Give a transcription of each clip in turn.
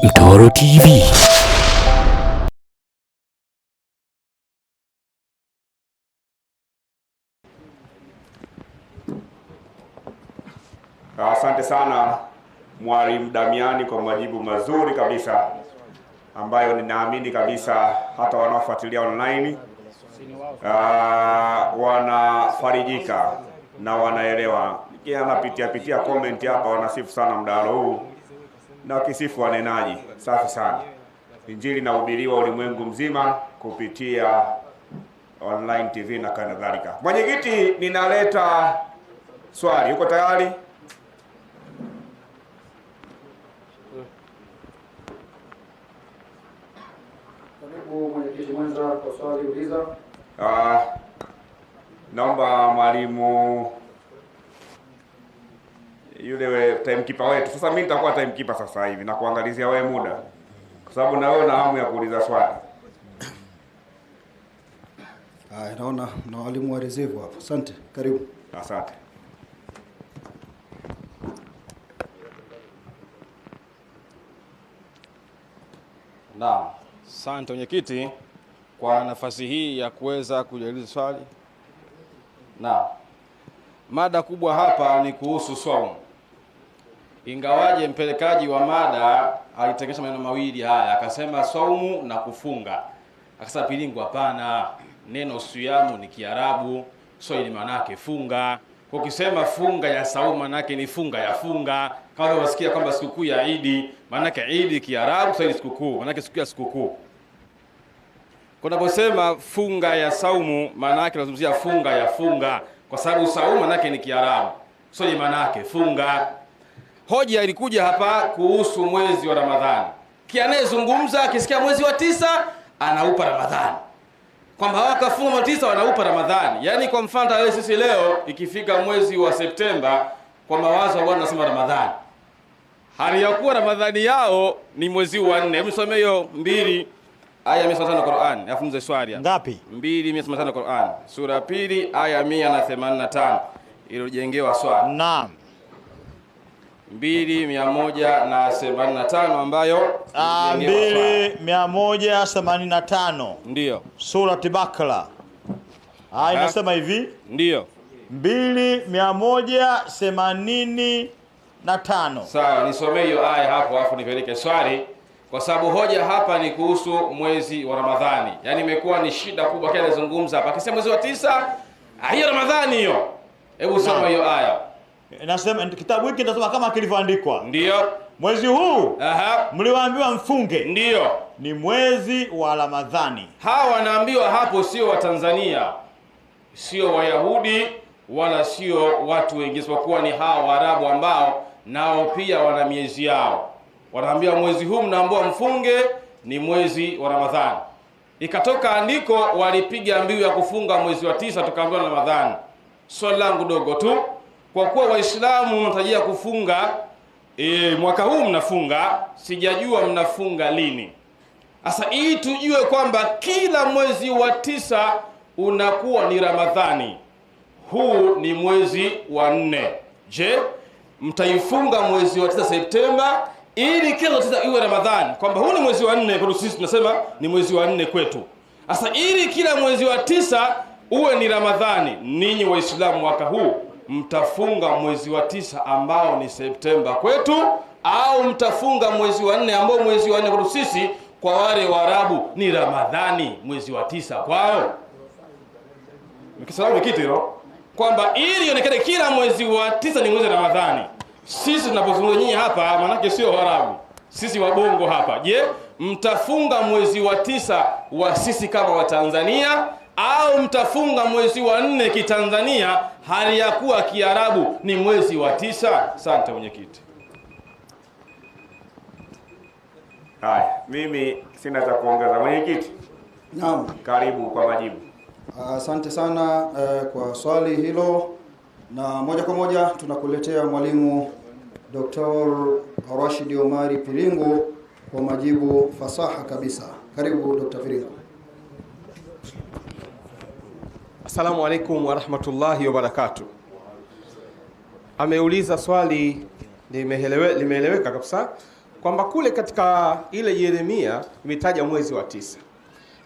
ni Mtoro TV. Asante sana Mwalimu Damiani kwa majibu mazuri kabisa ambayo ninaamini kabisa hata wanaofuatilia online wanafarijika na wanaelewa. Napitia comment hapa, wanasifu sana mdahalo huu na wakisifu wanenaji. Safi sana. Injili inahubiriwa ulimwengu mzima kupitia online TV na kadhalika. Mwenyekiti, ninaleta swali. Uko tayari? Karibu mwenyekiti mwenza kwa swali, uliza. Naomba mwalimu yule timekeeper wetu. Sasa mimi nitakuwa timekeeper sasa hivi na kuangalizia wewe muda, kwa sababu na wewe una hamu ya kuuliza swali. Naona na walimu wa reserve hapo. Asante. Karibu. Asante. Naam. Asante mwenyekiti kwa nafasi hii ya kuweza kujiuliza swali. Naam. Mada kubwa hapa ni kuhusu saumu. Ingawaje mpelekaji wa mada alitengesha maneno mawili haya, akasema saumu na kufunga. Akasema pilingu hapana, neno siyamu ni Kiarabu, Kiswahili maana yake funga. Kwa ukisema funga ya saumu maana yake ni funga ya funga. Kama unasikia kwamba sikukuu ya Idi, maana yake Idi Kiarabu, Kiswahili sikukuu, maana yake siku ya sikukuu. Kwa unaposema funga ya saumu maana yake unazungumzia funga ya funga, kwa sababu saumu maana yake ni Kiarabu, Kiswahili maana yake funga. Hoja ilikuja hapa kuhusu mwezi wa Ramadhani. Kianayezungumza akisikia mwezi wa 9 anaupa Ramadhani, kwamba wakafunga mwezi 9 wanaupa Ramadhani. Yaani kwa mfano tarehe sisi leo ikifika mwezi wa Septemba, kwa mawazo wao wanasema Ramadhani, hali ya kuwa Ramadhani yao ni mwezi wa 4. Hebu some hiyo 2 aya 185 Qur'an. Afunze swali ngapi? 2:185 Qur'an. Sura 2 aya 185. Iliyojengewa swali. Naam. 2:185 ambayo 2:185. Ndio. Surati Bakara. Inasema hivi? Ndio. 2:185. Sawa, nisomee hiyo aya hapo afu nipeleke swali, kwa sababu hoja hapa ni kuhusu mwezi wa Ramadhani. Yaani imekuwa ni shida kubwa kile anazungumza hapa. Akisema mwezi wa 9, hiyo Ramadhani hiyo. Hebu soma hiyo aya. Nasema kitabu hiki kinasema kama kilivyoandikwa. Ndio. Mwezi huu mliwaambiwa mfunge. Ndio. Ni mwezi wa Ramadhani. Hawa wanaambiwa hapo sio wa Tanzania, sio Wayahudi wala sio watu wengine, isipokuwa ni hawa Waarabu ambao nao pia wana miezi yao. Wanaambiwa mwezi huu mnaambiwa mfunge ni mwezi wa Ramadhani. Ikatoka andiko walipiga mbiu ya kufunga mwezi wa 9, tukaambiwa Ramadhani. Swali langu dogo tu, kwa kuwa Waislamu wanatarajia kufunga mwaka huu mnafunga, sijajua mnafunga lini. Sasa ili tujue kwamba kila mwezi wa 9 unakuwa ni Ramadhani, huu ni mwezi wa 4. Je, mtaifunga mwezi wa 9 Septemba ili kila 9 iwe Ramadhani, kwamba huu ni mwezi wa 4 kwetu sisi tunasema ni mwezi wa 4 kwetu. Sasa ili kila mwezi wa 9 uwe ni Ramadhani, ninyi Waislamu mwaka huu mtafunga mwezi wa 9 ambao ni Septemba kwetu, au mtafunga mwezi wa 4 ambao mwezi wa 4 kwetu sisi, kwa wale Waarabu ni Ramadhani mwezi wa 9 kwao? Mkisalamu kitu hilo kwamba ili ionekane kila mwezi wa 9 ni mwezi wa Ramadhani. Sisi tunapozungumza nyinyi hapa manake sio Waarabu, sisi wabongo hapa. Je, mtafunga mwezi wa 9 wa sisi kama wa Tanzania, au mtafunga mwezi wa 4 kitanzania hali ya kuwa Kiarabu ni mwezi wa 9? Asante mwenyekiti. Haya, mimi sina cha kuongeza. Mwenyekiti. Naam. Karibu kwa majibu. Asante sana kwa swali hilo, na moja kwa moja tunakuletea mwalimu Dr. Rashid Omari Pilingu kwa majibu fasaha kabisa. Karibu Dr. Pilingu. Assalamu alaikum wa rahmatullahi wa barakatuh. Ameuliza swali limeeleweka kabisa kwamba kule katika ile Yeremia imetaja mwezi wa 9.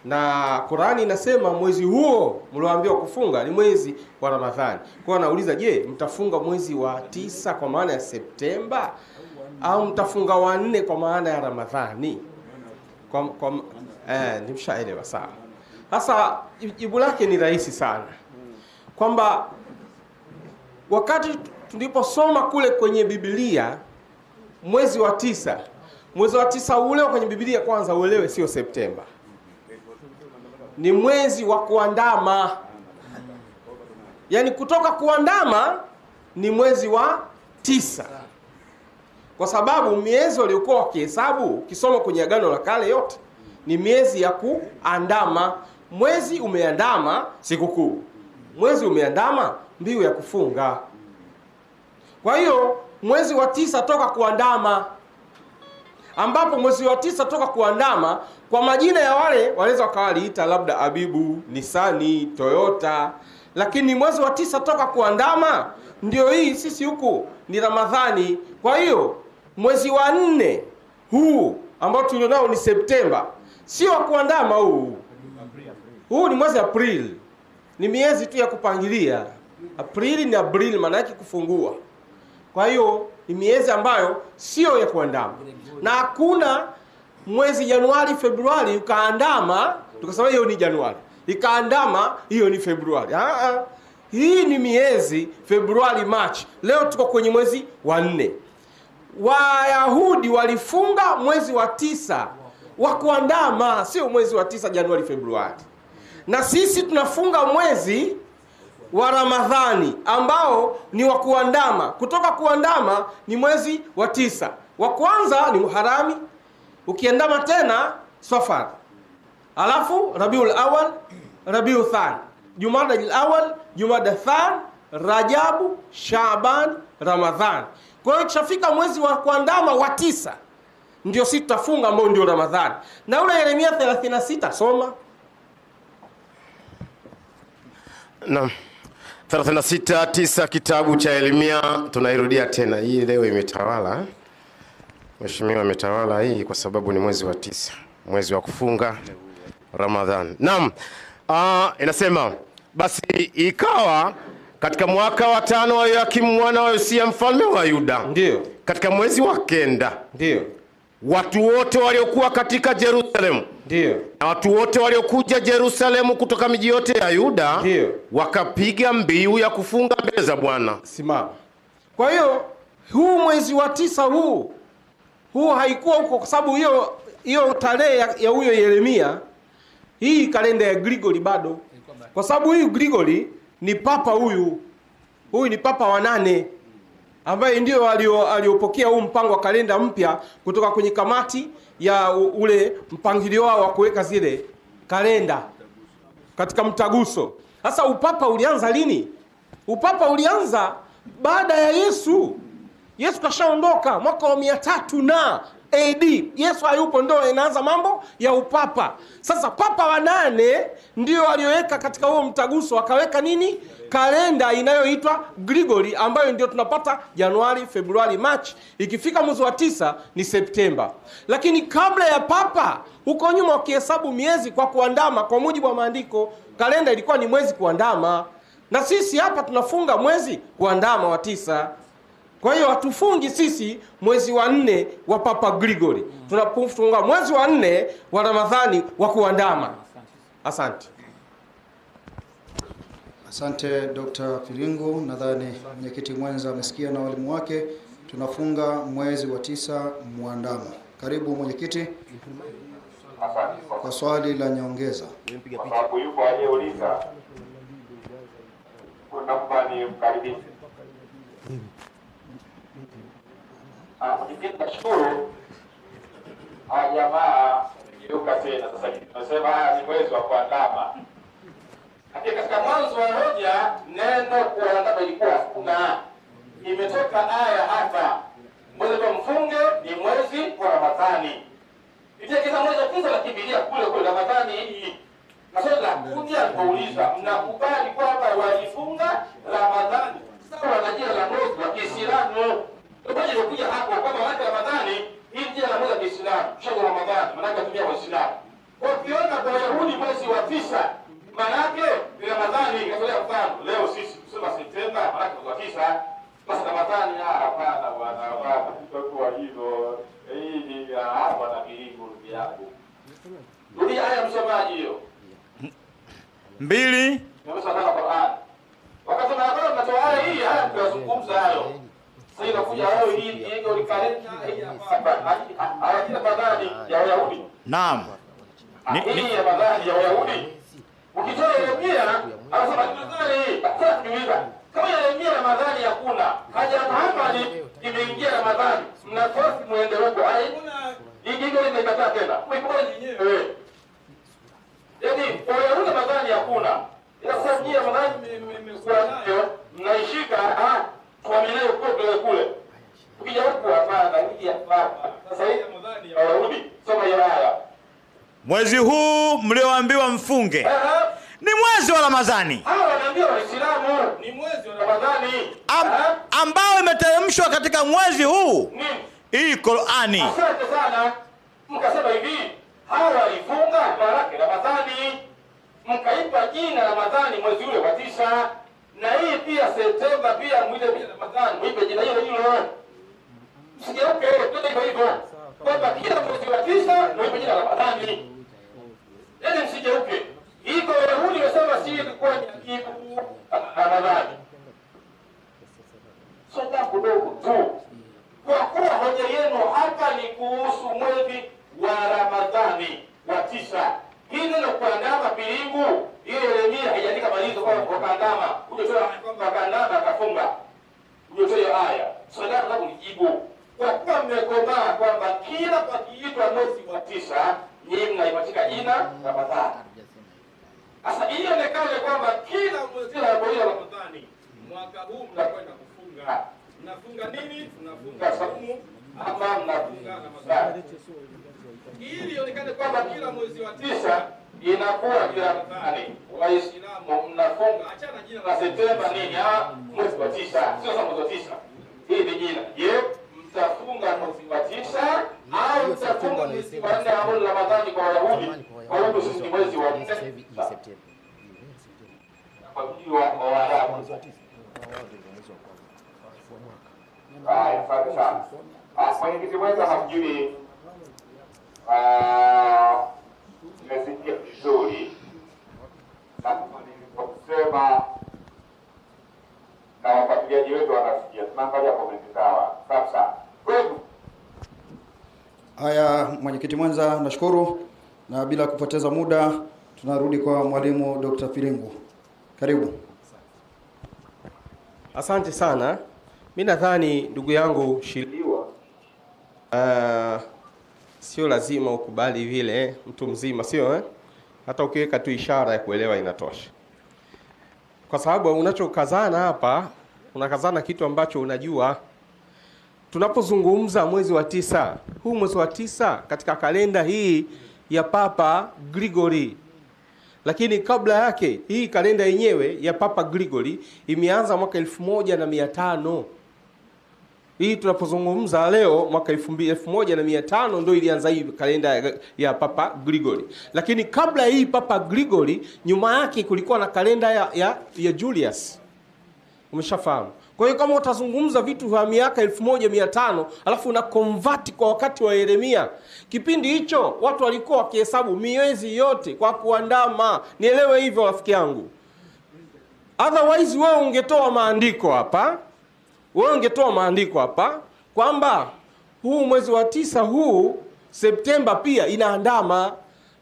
Na Qur'ani inasema mwezi huo mlioambiwa kufunga ni mwezi wa Ramadhani. Kwa anauliza, je, mtafunga mwezi wa 9 kwa maana ya Septemba au mtafunga wa 4 kwa maana ya Ramadhani? Nimeshaelewa sawa. Sasa jibu lake ni rahisi sana, kwamba wakati tuliposoma kule kwenye Biblia mwezi wa 9, mwezi wa 9 ule kwenye Biblia, kwanza uelewe sio Septemba, ni mwezi wa kuandama. Yaani kutoka kuandama ni mwezi wa 9, kwa sababu miezi waliokuwa wakihesabu, ukisoma kwenye Agano la Kale yote ni miezi ya kuandama. Mwezi umeandama sikukuu, mwezi umeandama mbiu ya kufunga. Kwa hiyo mwezi wa 9 toka kuandama, ambapo mwezi wa 9 toka kuandama kwa majina ya wale wanaweza wakawaliita labda Abibu, Nisani, Toyota, lakini mwezi wa 9 toka kuandama ndio hii sisi huku ni Ramadhani. Kwa hiyo mwezi wa 4 huu ambao tulionao ni Septemba, sio wa kuandama huu. Huu ni mwezi Aprili. Ni miezi tu ya kupangilia. Aprili ni Aprili, maana yake kufungua. Kwa hiyo ni miezi ambayo sio ya kuandama. Na hakuna mwezi Januari, Februari ukaandama tukasema hiyo ni Januari, ikaandama hiyo ni Februari. Hii ni miezi Februari, March. Leo tuko kwenye mwezi wa 4. Wayahudi walifunga mwezi wa 9 wa kuandama, sio mwezi wa 9 Januari, Februari. Na sisi tunafunga mwezi wa Ramadhani ambao ni wa kuandama. Kutoka kuandama ni mwezi wa 9. Wa kwanza ni Muharami, ukiandama tena Safar, alafu Rabiul Awal, Rabiul Thani, Jumada al-Awwal, Jumada Thani, Rajabu, Shaaban, Ramadhan. Kwa hiyo ikishafika mwezi wa kuandama wa 9 ndio sisi tutafunga, ambao ndio Ramadhani. Na ule Yeremia 36 soma. Naam. 36:9 kitabu cha Yeremia, tunairudia tena. Hii leo imetawala. Mheshimiwa ametawala hii kwa sababu ni mwezi wa 9, mwezi wa kufunga Ramadhani. Naam. Inasema, basi ikawa katika mwaka wa 5 wa Yoakimu mwana wa Yosia mfalme wa Yuda, ndio katika mwezi wa 9, ndio watu wote waliokuwa katika Yerusalemu, ndio na watu wote waliokuja Yerusalemu kutoka miji yote ya Yuda, ndio wakapiga mbiu ya kufunga mbele za Bwana. Simama. Kwa hiyo huu mwezi wa 9 huu haikuwa huko, kwa sababu hiyo tarehe ya huyo Yeremia, hii kalenda ya Grigori bado, kwa sababu huyu Grigori ni papa huyu ni papa wa 8 ambaye ndio aliopokea huu mpango wa kalenda mpya kutoka kwenye kamati ya ule mpangilio wao wa kuweka zile kalenda katika mtaguso. Sasa upapa ulianza lini? Upapa ulianza baada ya Yesu. Yesu kashaondoka mwaka wa 300 na AD. Yesu hayupo, ndio inaanza mambo ya upapa. Sasa papa wa 8 ndio alioweka katika huo mtaguso, akaweka nini? Kalenda inayoitwa Grigori, ambayo ndio tunapata Januari, Februari, March. Ikifika mwezi wa 9 ni Septemba. Lakini kabla ya papa, huko nyuma wakihesabu miezi kwa kuandama, kwa mujibu wa maandiko, kalenda ilikuwa ni mwezi kuandama. Na sisi hapa tunafunga mwezi kuandama wa 9. Kwa hiyo hatufungi sisi mwezi wa 4 wa Papa Grigori. Tunafunga mwezi wa 4 wa Ramadhani wa kuandama. Asante. Asante Dr. Pilingu. Nadhani mwenyekiti mwenza amesikia na walimu wake. Tunafunga mwezi wa 9 muandamo. Karibu mwenyekiti kwa swali la nyongeza. Kwa sababu yupo aliyeuliza, kuna ni mkaribisha. Nashukuru jamaa yuka tena sasa hivi. Tunasema ni mwezi wa kuandama. Katika mwanzo wa hoja neno kuandama ilikuwa kuna imetoka aya hapa. Mwezi wa mfunge ni mwezi wa Ramadhani. Ile kisa mwezi wa 9 la Biblia kule Ramadhani hii. Na sasa la kuja kuuliza, mnakubali kwamba walifunga Ramadhani sawa na jina la mwezi wa Kiislamu? Ngoja nikuja hapo kwamba wakati Ramadhani hii jina 9. Basi Ramadhani hapana bwana, hapana. Tutakuwa hivyo. Hii ni hapa na kilingo ndugu yangu. Rudia haya msomaji hiyo. 2. Nimesoma Qur'an. Wakati mnaona mnatoa haya hii haya tunazungumza hayo. Sasa inakuja leo hii ndio likaleta hii hapa. Haya Ramadhani ya Wayahudi. Naam. Hii ya Ramadhani ya Wayahudi. Ukitoa Yeremia anasema Ramadhani hii. Sasa tuliza. Kama Yeremia Ramadhani hakuna. Haja Muhammad imeingia Ramadhani. Mnakosi muende huko. Hii imekataa tena. Mwipoe yenyewe. Yaani Wayahudi Ramadhani hakuna. Sasa nyie Ramadhani mmekuwa nayo mnaishika tuamini huko kule. Ukija huko hapana, hii hapa. Sasa hii Ramadhani ya Wayahudi. Soma hiyo aya. Mwezi huu mlioambiwa mfunge ni mwezi wa Ramadhani. Hawa wanaambia Waislamu ni mwezi wa Ramadhani ambao imeteremshwa katika mwezi huu. Hii Qur'ani. Asante sana. Mkasema hivi, hawa walifunga baraka Ramadhani. Mkaipa jina Ramadhani mwezi ule wa 9. Na hii pia Septemba pia mwite pia Ramadhani. Mwipe jina hilo hilo. Msigeuke twende hivyo. Kwamba kila mwezi wa 9 mwipe jina Ramadhani. Yaani msigeuke. Iko Wayahudi wasema si ilikuwa ni akibu Ramadhani. Soda kidogo tu. Kwa kuwa hoja yenu hapa ni kuhusu mwezi wa Ramadhani wa 9. Hii neno kuandama pilingu, hiyo Yeremia haijaandika malizo kwa kuandama. Unatoa kwamba kaandama akafunga. Unatoa hiyo aya. Soda nataka kunijibu. Kwa kuwa mmekomaa kwamba kila pakiitwa mwezi wa 9, nyinyi mnaipatika jina Ramadhani. Sasa hiyo inaonekana kwamba kila mwezi wa Ramadhani mwaka huu mnakwenda kufunga. Mnafunga nini? Mnafunga saumu ama mnafunga Ramadhani. Ili ionekane kwamba kila mwezi wa 9 inakuwa kila Ramadhani. Waislamu mnafunga, achana jina la Septemba nini? Mwezi wa 9. Sio mwezi wa 9. Hii ni jina. Je, mtafunga mwezi wa 9 au mtafunga mwezi wa 4 ambao ni Ramadhani kwa Wayahudi? Kwa hiyo sisi ni mwezi wa 4 Septemba. Kwa hiyo wa Waarabu. Asante sana. Mwenyekiti mwenza hamjui nimesikia vizuri na kusema na wafuatiliaji wetu wanasikia. Tunaangalia komenti sawa. Sasa kwetu. Haya, mwenyekiti mwenza, nashukuru, na bila kupoteza muda tunarudi kwa mwalimu Dr. Pilingu. Karibu. Asante sana. Mimi nadhani ndugu yangu Shiliwa, sio lazima ukubali vile mtu mzima, sio hata ukiweka tu ishara ya kuelewa inatosha. Kwa sababu unachokazana hapa, unakazana kitu ambacho unajua. Tunapozungumza mwezi wa 9, huu mwezi wa 9 katika kalenda hii ya Papa Gregory. Lakini kabla yake hii kalenda yenyewe ya Papa Gregory imeanza mwaka 1500. Hii tunapozungumza leo mwaka 1500 ndio ilianza hii kalenda ya Papa Gregory. Lakini kabla hii Papa Gregory, nyuma yake kulikuwa na kalenda ya Julius. Umeshafahamu? Kwa hiyo kama utazungumza vitu vya miaka 1500 alafu una convert kwa wakati wa Yeremia, kipindi hicho watu walikuwa wakihesabu miezi yote kwa kuandama. Nielewe hivyo rafiki yangu. Otherwise wewe ungetoa maandiko hapa. Kwamba huu mwezi wa 9 huu Septemba pia inaandama.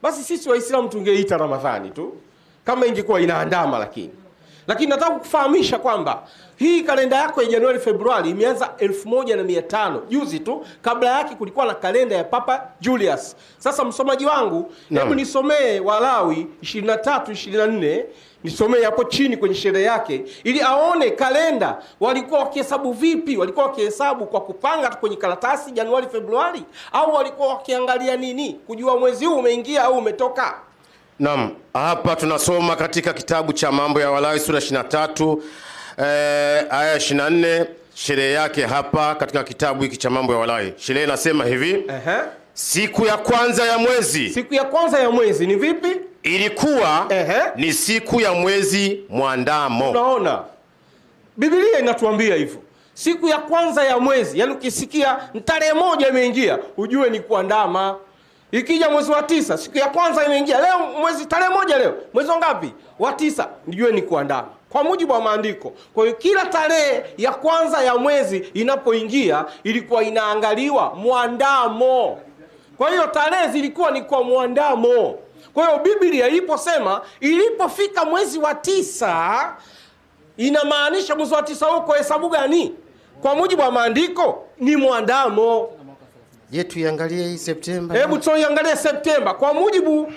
Basi sisi Waislamu tungeita Ramadhani tu kama ingekuwa inaandama. Lakini nataka kukufahamisha kwamba hii kalenda yako ya Januari Februari imeanza 1500 juzi tu. Kabla yake kulikuwa na kalenda ya Papa Julius. Sasa msomaji wangu, hebu nisomee Walawi 23:24, nisomee hapo chini kwenye sherehe yake ili aone kalenda walikuwa wakihesabu vipi. Walikuwa wakihesabu kwa kupanga tu kwenye karatasi Januari Februari, au walikuwa wakiangalia nini kujua mwezi huu umeingia au umetoka? Naam, hapa tunasoma katika kitabu cha Mambo ya Walawi sura 23 aya 24, sherehe yake hapa katika kitabu hiki cha Mambo ya Walawi. Sherehe inasema hivi, siku ya kwanza ya mwezi. Siku ya kwanza ya mwezi ni vipi? Ilikuwa ni siku ya mwezi mwandamo. Unaona? Biblia inatuambia hivyo. Siku ya kwanza ya mwezi, yani ukisikia tarehe moja imeingia, ujue ni kuandama. Ikija mwezi wa 9, siku ya kwanza imeingia, leo mwezi tarehe moja, leo mwezi ngapi? Wa 9, nijue ni kuandama kwa mujibu wa maandiko. Kwa hiyo kila tarehe ya kwanza ya mwezi inapoingia ilikuwa inaangaliwa muandamo. Kwa hiyo tarehe zilikuwa ni kwa muandamo. Kwa hiyo Biblia iliposema ilipofika mwezi wa 9, inamaanisha mwezi wa 9 huko hesabu gani? Kwa mujibu wa maandiko ni muandamo. Je, tuiangalie hii Septemba? Hebu tuiangalie Septemba. Kwa mujibu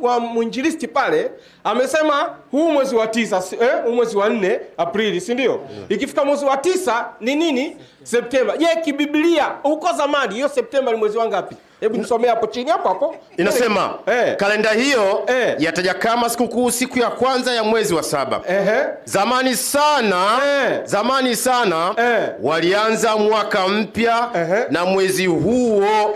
wa mwinjilisti pale, amesema huu mwezi wa 9, huu mwezi wa 4 Aprili, si ndio? Ikifika mwezi wa 9 ni nini? Septemba. Je, kibiblia huko zamani hiyo Septemba ni mwezi wangapi? Hebu nisomee hapo chini hapo. Inasema kalenda hiyo yataja kama sikukuu siku ya kwanza ya mwezi wa 7. Zamani sana walianza mwaka mpya na mwezi huo,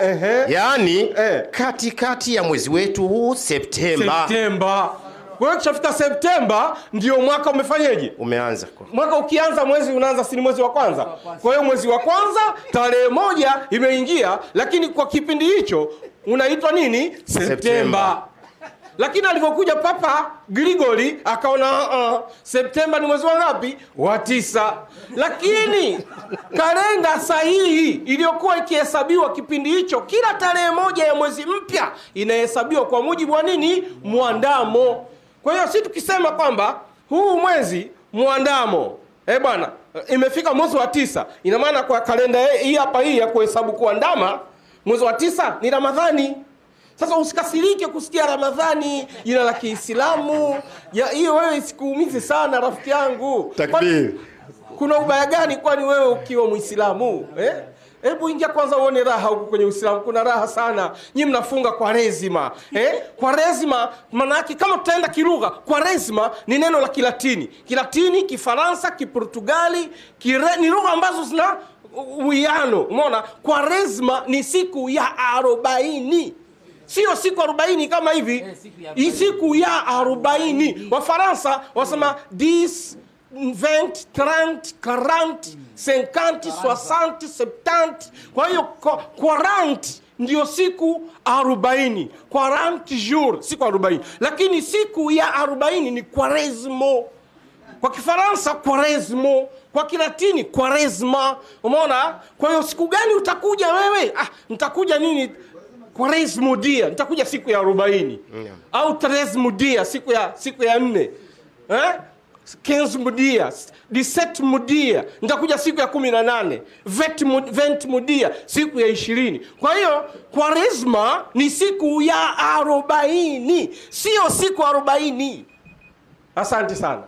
yani katikati ya mwezi wetu huu Septemba. Kwa hiyo kishafika Septemba ndio mwaka umefanyaje? Umeanza. Mwaka ukianza mwezi unaanza si mwezi wa kwanza. Kwa hiyo mwezi wa kwanza tarehe moja imeingia, lakini kwa kipindi hicho unaitwa nini? Septemba. Lakini alipokuja Papa Grigori akaona Septemba ni mwezi wa ngapi? Wa 9. Lakini kalenda sahihi iliyokuwa ikihesabiwa kipindi hicho, kila tarehe moja ya mwezi mpya inahesabiwa kwa mujibu wa nini? Muandamo. Kwa hiyo sisi tukisema kwamba huu mwezi muandamo, bwana, imefika mwezi wa 9, ina maana kwa kalenda hii hapa hii ya kuhesabu kuandama, mwezi wa 9 ni Ramadhani. Sasa usikasirike kusikia Ramadhani jina la Kiislamu. Hiyo wewe isikuumize sana rafiki yangu. Takbir. Kuna ubaya gani kwani wewe ukiwa Muislamu? Hebu ingia kwanza uone raha huko kwenye Uislamu. Kuna raha sana. Nyinyi mnafunga Kwaresima. Kwaresima maana yake kama tutaenda kilugha, Kwaresima ni neno la Kilatini. Kilatini, Kifaransa, Kiportugali, ni lugha ambazo zina uwiano. Umeona? Kwaresima ni siku ya 40. Sio siku 40 kama hivi. Hii siku ya 40. Wafaransa wasema 10, 20, 30, 40, 50, 60, 70. Kwa hiyo 40 ndio siku 40. 40 jours, siku 40. Lakini siku ya 40 ni Quaresmo. Kwa Kifaransa Quaresmo, kwa Kilatini Quaresma. Umeona? Kwa hiyo siku gani utakuja wewe? Nitakuja nini? Quaresmo dia, nitakuja siku ya 40. Au Tresmo dia, siku ya 4. 15 dia, 17 dia, nitakuja siku ya 18. 20 dia, siku ya 20. Kwa hiyo Quaresma ni siku ya 40, sio siku 40. Asante sana.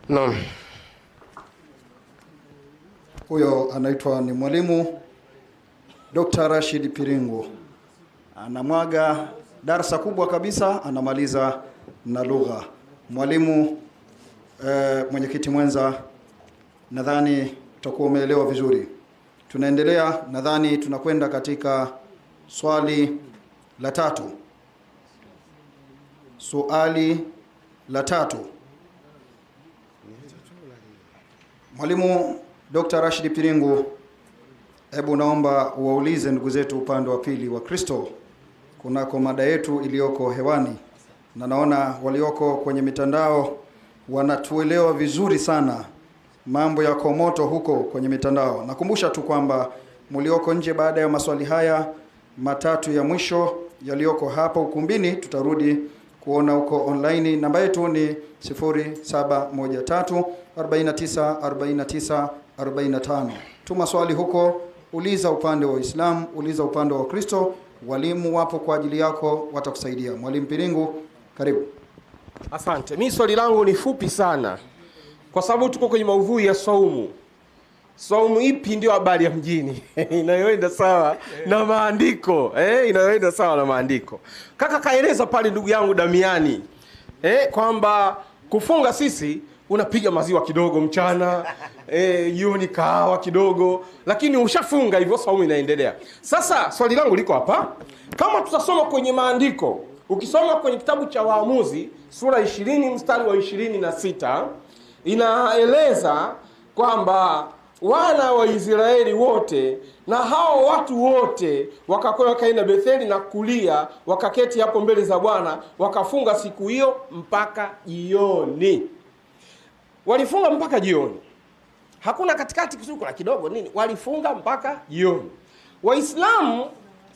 Naam. Huyo anaitwa ni mwalimu Dr. Rashid Piringu. Anamwaga darasa kubwa kabisa, anamaliza na lugha. Mwalimu mwenyekiti mwenza, nadhani utakuwa umeelewa vizuri. Tunaendelea, nadhani tunakwenda katika swali la 3. Swali la 3. Mwalimu Dr. Rashid Piringu, hebu naomba uwaulize ndugu zetu upande wa pili wa Kristo kunako mada yetu iliyoko hewani, na naona walioko kwenye mitandao wanatuelewa vizuri sana. Mambo yako moto huko kwenye mitandao. Nakumbusha tu kwamba mlioko nje, baada ya maswali haya matatu ya mwisho yaliyoko hapa ukumbini, tutarudi kuona huko online. Namba yetu ni 0713 49 49 45. Tuma swali huko, uliza upande wa Uislamu, uliza upande wa Kristo. Walimu wapo kwa ajili yako, watakusaidia. Mwalimu Piringu, karibu. Asante. Mimi swali langu ni fupi sana, kwa sababu tuko kwenye maudhui ya saumu. Saumu ipi ndio habari ya mjini? Inayoenda sawa na maandiko. Inayoenda sawa na maandiko. Kaka kaeleza pale ndugu yangu Damiani, kwamba kufunga sisi unapiga maziwa kidogo mchana, jioni kahawa kidogo, lakini ushafunga hivyo, saumu inaendelea. Sasa swali langu liko hapa. Kama tutasoma kwenye maandiko, ukisoma kwenye kitabu cha Waamuzi sura 20 mstari wa 26, inaeleza kwamba wana wa Israeli wote na hao watu wote wakaenda Betheli na kulia, wakaketi hapo mbele za Bwana, wakafunga siku hiyo mpaka jioni. Walifunga mpaka jioni, hakuna katikati kusuku na kidogo nini, walifunga mpaka jioni. Waislamu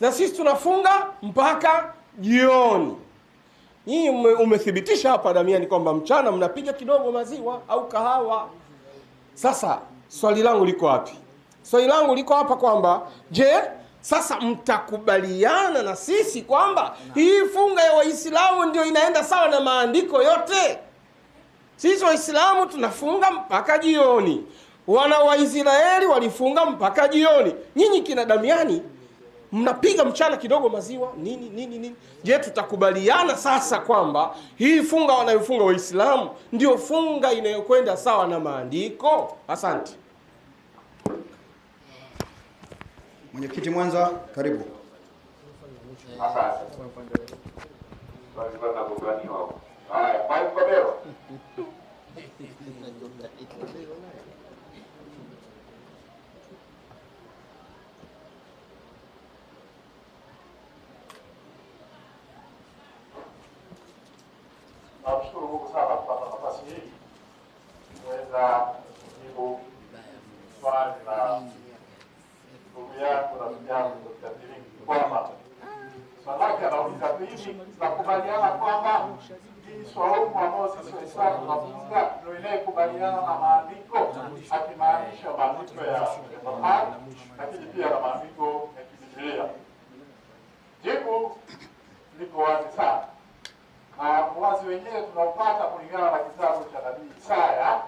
na sisi tunafunga mpaka jioni. Nyinyi umethibitisha hapa Damiani kwamba mchana mnapiga kidogo maziwa au kahawa. Sasa swali langu liko wapi? Swali langu liko hapa kwamba je, sasa mtakubaliana na sisi kwamba hii funga ya Waislamu ndio inaenda sawa na maandiko yote? Sisi Waislamu tunafunga mpaka jioni, wana wa Israeli walifunga mpaka jioni. Nyinyi kina Damiani mnapiga mchana kidogo maziwa nini. Je, tutakubaliana sasa kwamba hii funga wanayofunga Waislamu ndio funga inayokwenda sawa na maandiko? Asante. Mwenyekiti mwenza, karibu. Asante. Haya, Mike Kabero. Namshukuru Mungu sana kupata nafasi hii kuweza kujibu swali la ndugu yangu Dr. Pilingu kwamba swali lake anauliza hivi, tunakubaliana kwamba hii swaumu ambayo sisi Waislamu tunafunga ndio inayokubaliana na maandiko, akimaanisha maandiko ya Qur'an lakini pia na maandiko ya Biblia. Jibu liko wazi sana. Uwazi wenyewe tunaupata kulingana na kitabu cha Nabii Isaya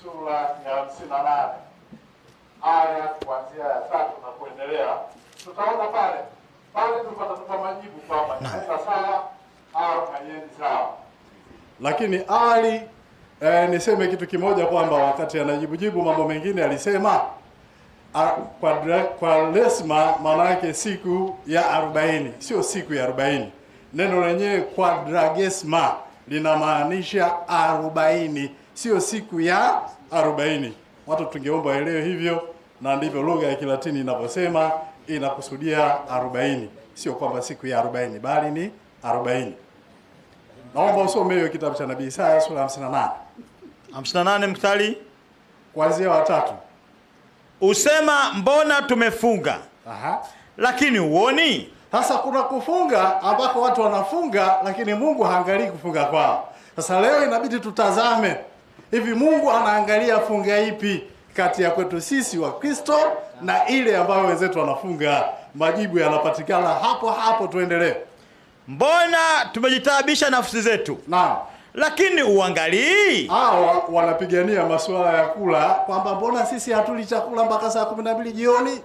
sura ya 58 aya kuanzia ya 3 na kuendelea. Tutaona pale tupata majibu kwamba inaenda sawa au haiendi sawa. Lakini niseme kitu kimoja kwamba wakati anajibu mambo mengine alisema kwa lesma, maana yake siku ya 40, sio siku ya 40. Neno lenyewe quadragesima linamaanisha 40, sio siku ya 40. Watu tungeomba waelewe hivyo, na ndivyo lugha ya Kilatini inavyosema, inakusudia 40, sio kwamba siku ya 40 bali ni 40. Naomba usome hiyo kitabu cha Nabii Isaya sura 58 mstari kuanzia wa 3. Usema mbona tumefunga? Lakini uoni? Sasa kuna kufunga ambako watu wanafunga lakini Mungu haangalii kufunga kwao. Sasa leo inabidi tutazame hivi, Mungu anaangalia funga ipi kati ya kwetu sisi wa Kristo na ile ambayo wenzetu wanafunga? Majibu yanapatikana hapo hapo. Tuendelee. Mbona tumejitaabisha nafsi zetu? Naam. Lakini uangalii. Wanapigania masuala ya kula, kwamba mbona sisi hatuli chakula mpaka saa 12 jioni?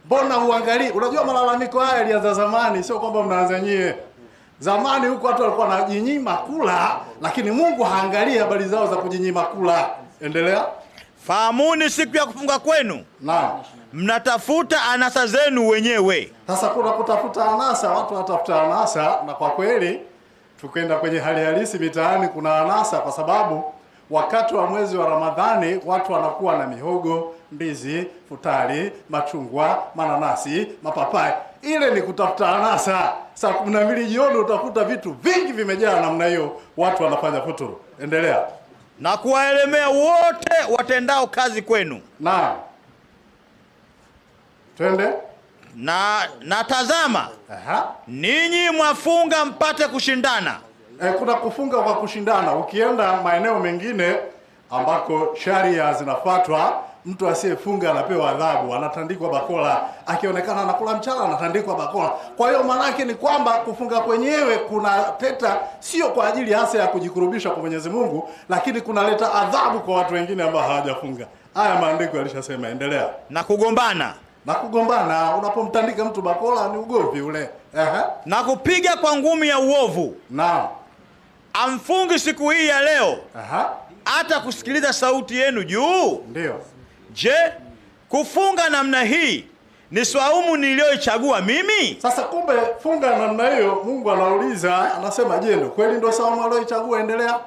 Mbona uangalii? Unajua malalamiko haya yalianza zamani, sio kwamba mnaanza nyie. Zamani huko watu walikuwa wanajinyima kula, lakini Mungu haangalia habari zao za kujinyima kula. Endelea. Fahamuni siku ya kufunga kwenu. Naam. Mnatafuta anasa zenu wenyewe. Sasa kuna kutafuta anasa, watu wanatafuta anasa, na kwa kweli tukenda kwenye hali halisi mitaani kuna anasa, kwa sababu wakati wa mwezi wa Ramadhani watu wanakuwa na mihogo, ndizi, futari, machungwa, mananasi, mapapai. Ile ni kutafuta anasa. Saa 12 jioni utakuta vitu vingi vimejaa namna hiyo, watu wanafanya futuru. Endelea. Na kuwaelemea wote watendao kazi kwenu. Naam. Twende. Na tazama, ninyi mwafunga mpate kushindana. Kuna kufunga kwa kushindana. Ukienda maeneo mengine ambako sharia zinafuatwa, mtu asiyefunga anapewa adhabu, anatandikwa bakola. Akionekana anakula mchana anatandikwa bakola. Kwa hiyo maana yake ni kwamba kufunga kwenyewe kunaleta sio kwa ajili hasa ya kujikurubisha kwa Mwenyezi Mungu, lakini kunaleta adhabu kwa watu wengine ambao hawajafunga. Haya maandiko yalishasema. Endelea. Na kugombana. Unapomtandika mtu bakola ni ugomvi ule. Na kupiga kwa ngumi ya uovu. Naam. Amfungi siku hii ya leo. Hata kusikiliza sauti yenu juu. Ndio. Je, kufunga namna hii ni swaumu niliyoichagua mimi? Sasa kumbe funga namna hiyo Mungu anauliza, anasema je, ndio kweli ndio swaumu aliyoichagua? Endelea.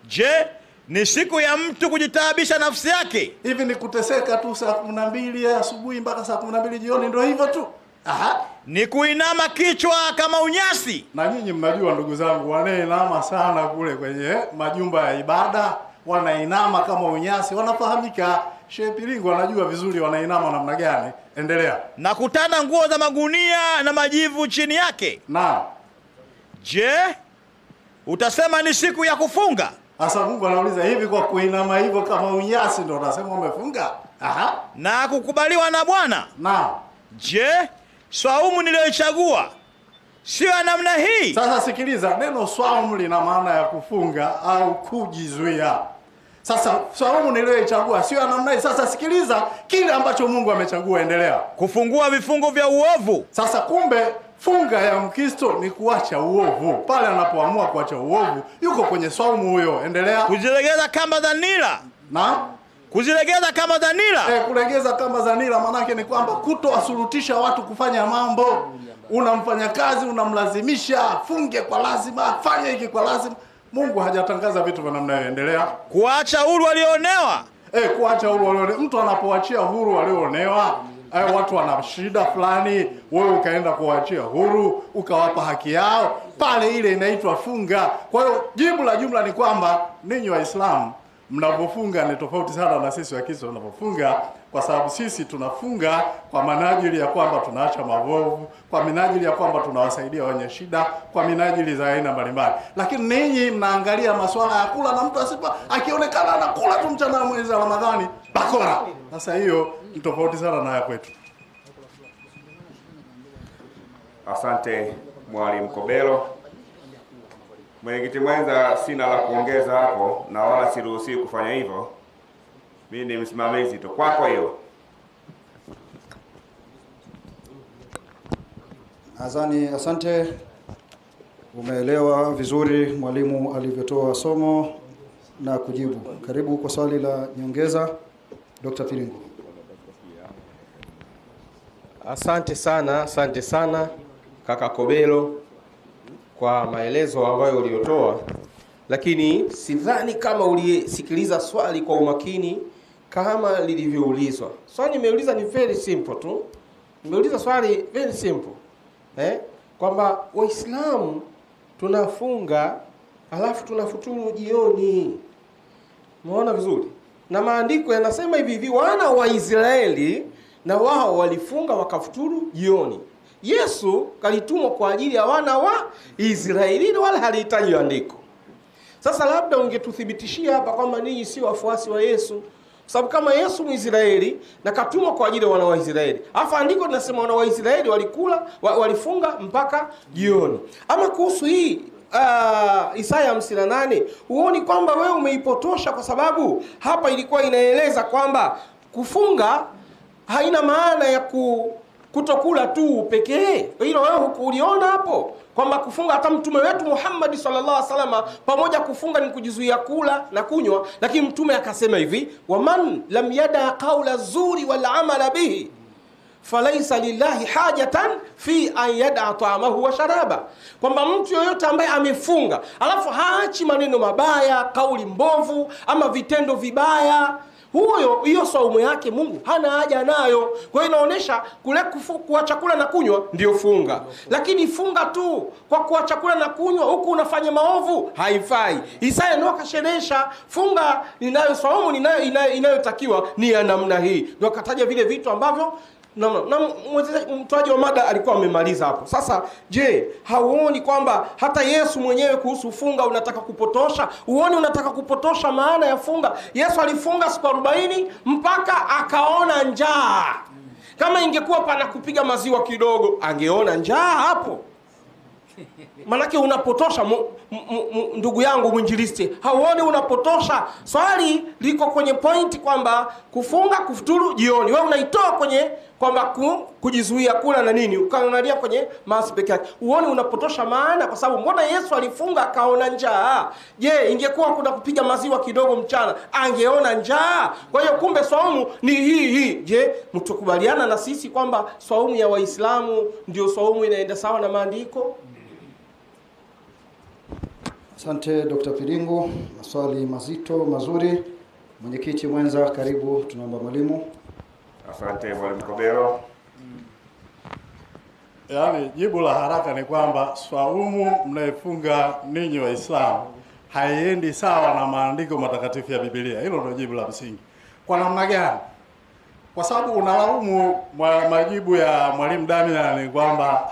Je, Ni siku ya mtu kujitaabisha nafsi yake. Hivi ni kuteseka tu saa 12 asubuhi mpaka saa 12 jioni, ndio hivyo tu? Aha. Ni kuinama kichwa kama unyasi. Na nyinyi mnajua ndugu zangu, wanainama sana kule kwenye majumba ya ibada, wanainama kama unyasi, wanafahamika. Sheikh Pilingu anajua vizuri wanainama namna gani. Endelea. Na kutana nguo za magunia na majivu chini yake. Na je, utasema ni siku ya kufunga? Asa Mungu anauliza hivi, kwa kuinama hivyo kama unyasi ndio unasema umefunga? Aha. Na kukubaliwa na Bwana? Na je, swaumu niliyoichagua sio ya namna hii? Sasa sikiliza, neno swaumu lina maana ya kufunga au kujizuia. Sasa swaumu niliyoichagua sio ya namna hii. Sasa sikiliza kile ambacho Mungu amechagua. Endelea. Kufungua vifungo vya uovu. Sasa kumbe funga ya Mkristo ni kuacha uovu. Pale anapoamua kuacha uovu, yuko kwenye swaumu huyo. Endelea. Kuzilegeza kamba za nira. Na kuzilegeza kamba za nira. Kulegeza kamba za nira manake ni kwamba kutowasurutisha watu kufanya mambo. Unamfanya kazi, unamlazimisha, funge kwa lazima, fanye hiki kwa lazima. Mungu hajatangaza vitu vya namna hiyo. Endelea. Kuacha huru walionewa. Kuacha huru walionewa. Mtu anapoachia huru walionewa, watu wana shida fulani, wewe ukaenda kuachia huru, ukawapa haki yao, pale ile inaitwa funga. Kwa hiyo jibu la jumla ni kwamba ninyi Waislamu mnapofunga ni tofauti sana na sisi Wakristo tunapofunga, kwa sababu sisi tunafunga kwa minajili ya kwamba tunaacha maovu, kwa minajili ya kwamba tunawasaidia wenye shida, kwa minajili za aina mbalimbali. Lakini ninyi mnaangalia masuala ya kula, na mtu asipa akionekana anakula tu mchana wa mwezi wa Ramadhani bakora. Sasa hiyo ni tofauti sana na ya kwetu. Asante Mwalimu Kobelo. Mwenyekiti mwenza, sina la kuongeza hapo na wala siruhusi kufanya hivyo. Mimi ni msimamizi tu. Kwako hiyo. Asante. Umeelewa vizuri mwalimu alivyotoa somo na kujibu. Karibu kwa swali la nyongeza Dr. Pilingu. Asante sana kaka Kobelo kwa maelezo ambayo uliotoa, lakini sidhani kama ulisikiliza swali kwa umakini kama lilivyoulizwa. Swali nimeuliza ni very simple tu. Nimeuliza swali very simple. Kwamba Waislamu tunafunga alafu tunafuturu jioni. Umeona vizuri? Na maandiko yanasema hivi, wana wa Israeli na wao walifunga wakafuturu jioni. Yesu kalitumwa kwa ajili ya wana wa Israeli, wala halihitaji andiko. Sasa labda ungetuthibitishia hapa kwamba ninyi si wafuasi wa Yesu, sababu kama Yesu Mwisraeli na katumwa kwa ajili ya wana wa Israeli, afa andiko linasema wana wa Israeli walifunga mpaka jioni. Ama kuhusu hii Isaya 58, huoni kwamba wewe umeipotosha? Kwa sababu hapa ilikuwa inaeleza kwamba kufunga haina maana ya kutokula tu pekee. Hilo wewe uliona hapo kwamba kufunga, hata mtume wetu Muhammad sallallahu alaihi wasallam pamoja kufunga ni kujizuia kula na kunywa, lakini mtume akasema hivi, waman lam yada qawla zuri wal amala bihi falaisa lillahi hajatan fi an yada ta'amahu wa sharaba, kwamba mtu yoyote ambaye amefunga alafu haachi maneno mabaya, kauli mbovu ama vitendo vibaya, hiyo saumu yake Mungu hana haja nayo. Kwa hiyo inaonyesha kule kuacha kula na kunywa ndio funga, lakini funga tu kwa kuacha kula na kunywa huku unafanya maovu haifai. Isaya ndio akasherehesha funga saumu inayotakiwa ni ya namna hii, ndio akataja vile vitu ambavyo na mtoaji wa mada alikuwa amemaliza hapo. Sasa je, hauoni kwamba hata Yesu mwenyewe kuhusu funga unataka kupotosha? Uone unataka kupotosha maana ya funga. Yesu alifunga siku 40 mpaka akaona njaa. Kama ingekuwa pana kupiga maziwa kidogo, angeona njaa hapo. Manake unapotosha ndugu yangu mwinjilisti. Hauoni unapotosha? Swali liko kwenye point kwamba kufunga kufuturu jioni. Wewe unaitoa kwenye kwamba kujizuia kula na nini, ukaangalia kwenye maasi peke yake. Uone unapotosha maana, kwa sababu mbona Yesu alifunga akaona njaa? Je, ingekuwa kuna kupiga maziwa kidogo mchana, angeona njaa? Kwa hiyo kumbe saumu ni hii. Je, mtukubaliana na sisi kwamba saumu ya Waislamu ndio saumu inaenda sawa na maandiko? Asante Dr. Pilingu, maswali mazito mazuri. Mwenyekiti mwenza, karibu, tunaomba mwalimu. Asante Mwalimu Kobero. Yaani jibu la haraka ni kwamba swaumu mnayefunga ninyi Waislamu haiendi sawa na maandiko matakatifu ya Biblia. Hilo ndio jibu la msingi. Kwa namna gani? Kwa sababu unalaumu majibu ya Mwalimu Damian ni kwamba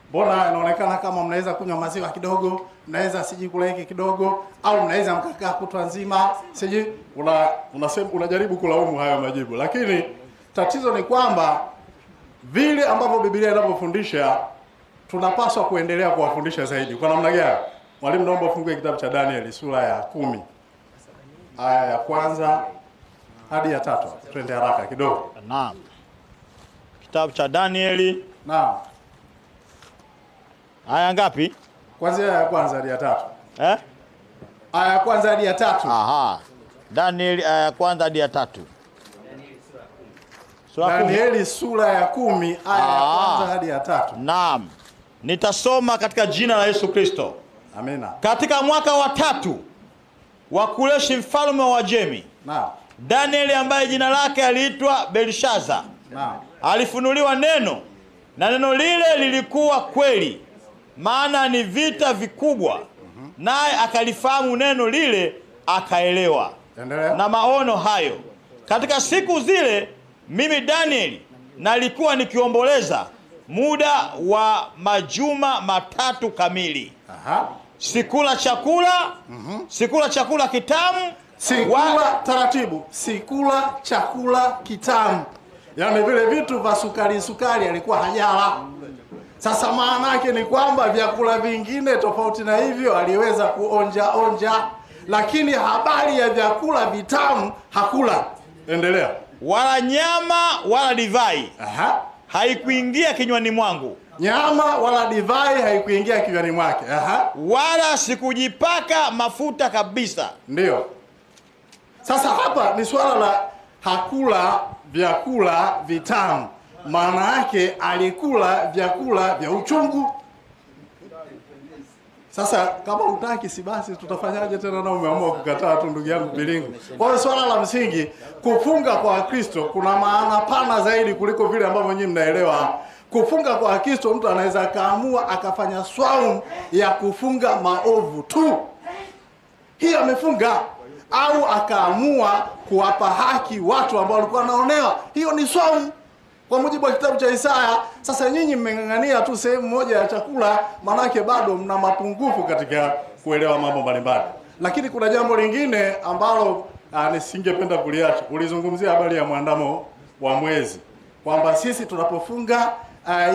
mbona inaonekana kama mnaweza kunywa maziwa kidogo, mnaweza siji kula hiki kidogo, au mnaweza mkakaa kutwa nzima, siji unajaribu kulaumu hayo majibu. Lakini tatizo ni kwamba vile ambavyo Biblia inavyofundisha tunapaswa kuendelea kuwafundisha zaidi. Kwa namna gani? Mwalimu, naomba ufungue kitabu cha Danieli sura ya 10 aya ya 1 hadi ya 3. Twende haraka kidogo. Naam. Kitabu cha Danieli. Naam. Aya ngapi? Kwanza aya ya 1 hadi ya 3. Aya ya 1 hadi ya 3. Aha. Danieli aya ya 1 hadi ya 3. Danieli sura ya 10 aya ya 1 hadi ya 3. Naam. Nitasoma katika jina la Yesu Kristo. Amina. Katika mwaka wa 3 wa Kureshi mfalme wa Wajemi. Naam. Danieli ambaye jina lake aliitwa Belshaza. Naam. Alifunuliwa neno, na neno lile lilikuwa kweli, maana ni vita vikubwa. Naye akalifahamu neno lile, akaelewa. Endelea. Na maono hayo. Katika siku zile mimi Danieli nalikuwa nikiomboleza muda wa majuma 3 kamili. Aha. Sikula chakula, sikula chakula kitamu, sikula taratibu, sikula chakula kitamu. Yaani vile vitu vya sukari alikuwa hajala. Sasa maana yake ni kwamba vyakula vingine tofauti na hivyo aliweza kuonja, lakini habari ya vyakula vitamu hakula. Endelea. Wala nyama wala divai. Aha. Haikuingia kinywani mwangu. Nyama wala divai haikuingia kinywani mwake. Aha. Wala sikujipaka mafuta kabisa. Ndio. Sasa hapa ni swala la hakula vyakula vitamu. Maana yake alikula vyakula vya uchungu. Sasa kama utaki si basi tutafanyaje tena, na umeamua kukataa tu, ndugu yangu Pilingu. Kwa hiyo swala la msingi, kufunga kwa Kristo kuna maana pana zaidi kuliko vile ambavyo nyinyi mnaelewa. Kufunga kwa Kristo, mtu anaweza kaamua akafanya swaumu ya kufunga maovu tu, hii amefunga, au akaamua kuwapa haki watu ambao walikuwa wanaonewa, hiyo ni swaumu kwa mujibu wa kitabu cha Isaya. Sasa nyinyi mmeng'ang'ania tu sehemu moja ya chakula, manake bado mna mapungufu katika kuelewa mambo mbalimbali. Lakini kuna jambo lingine ambalo nisingependa kuliacha. Ulizungumzia habari ya mwandamo wa mwezi, kwamba sisi tunapofunga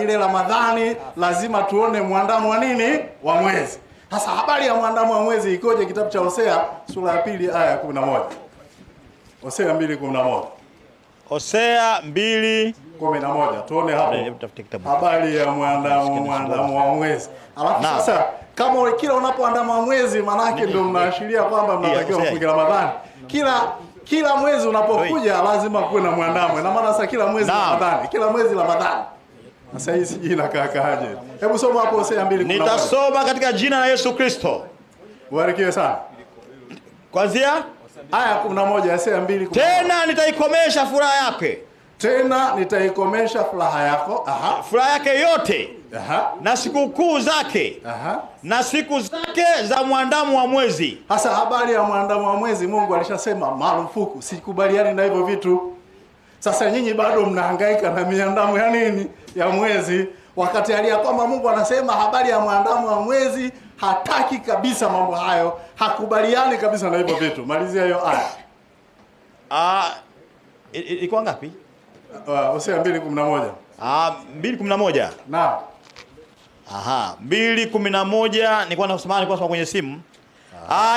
ile Ramadhani lazima tuone mwandamo wa nini, wa mwezi. Sasa habari ya mwandamo wa mwezi ikoje? Kitabu cha Hosea sura ya 2 aya ya 11. Hosea 2:11. Hosea 2:11. Tuone hapo habari ya mwandamo wa mwezi. Alafu sasa kama kila unapoandama mwezi, manake ndio mnaashiria kwamba mnatakiwa kufunga Ramadhani. Kila mwezi unapokuja lazima kuwe na mwandamo. Na maana sasa kila mwezi Ramadhani, kila mwezi Ramadhani. Sasa hii siji inakaaje? Hebu soma hapo Hosea 2:11. Nitasoma katika jina la Yesu Kristo. Ubarikiwe sana. Kwanzia aya 11 Hosea 2:11. Tena nitaikomesha furaha yake. Tena nitaikomesha furaha yako. Aha. Furaha yake yote. Aha. Na sikukuu zake. Aha. Na siku zake za mwandamo wa mwezi. Hasa habari ya mwandamo wa mwezi Mungu alishasema marufuku, sikubaliani na hivyo vitu. Sasa nyinyi bado mnahangaika na miandamo ya nini? Ya mwezi, wakati alia kwamba Mungu anasema habari ya mwandamo wa mwezi hataki kabisa mambo hayo, hakubaliani kabisa na hivyo vitu. Malizia hiyo aya. Iko ngapi? Hosea 2:11. 2:11. Naam. Aha, 2:11 nilikuwa nasoma kwenye simu.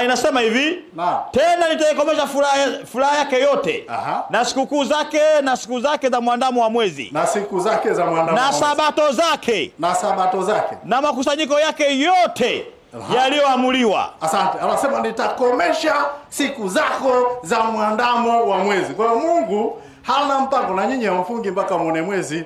Inasema hivi. Naam. Tena nitaikomesha furaha yake yote. Aha. Na sikukuu zake na siku zake za mwandamo wa mwezi. Na siku zake za mwandamo wa mwezi. Na sabato zake. Na sabato zake. Na makusanyiko yake yote yaliyoamuliwa. Asante. Anasema nitakomesha siku zako za mwandamo wa mwezi. Kwa hiyo Mungu hana mpango na nyinyi hamfungi mpaka muone mwezi.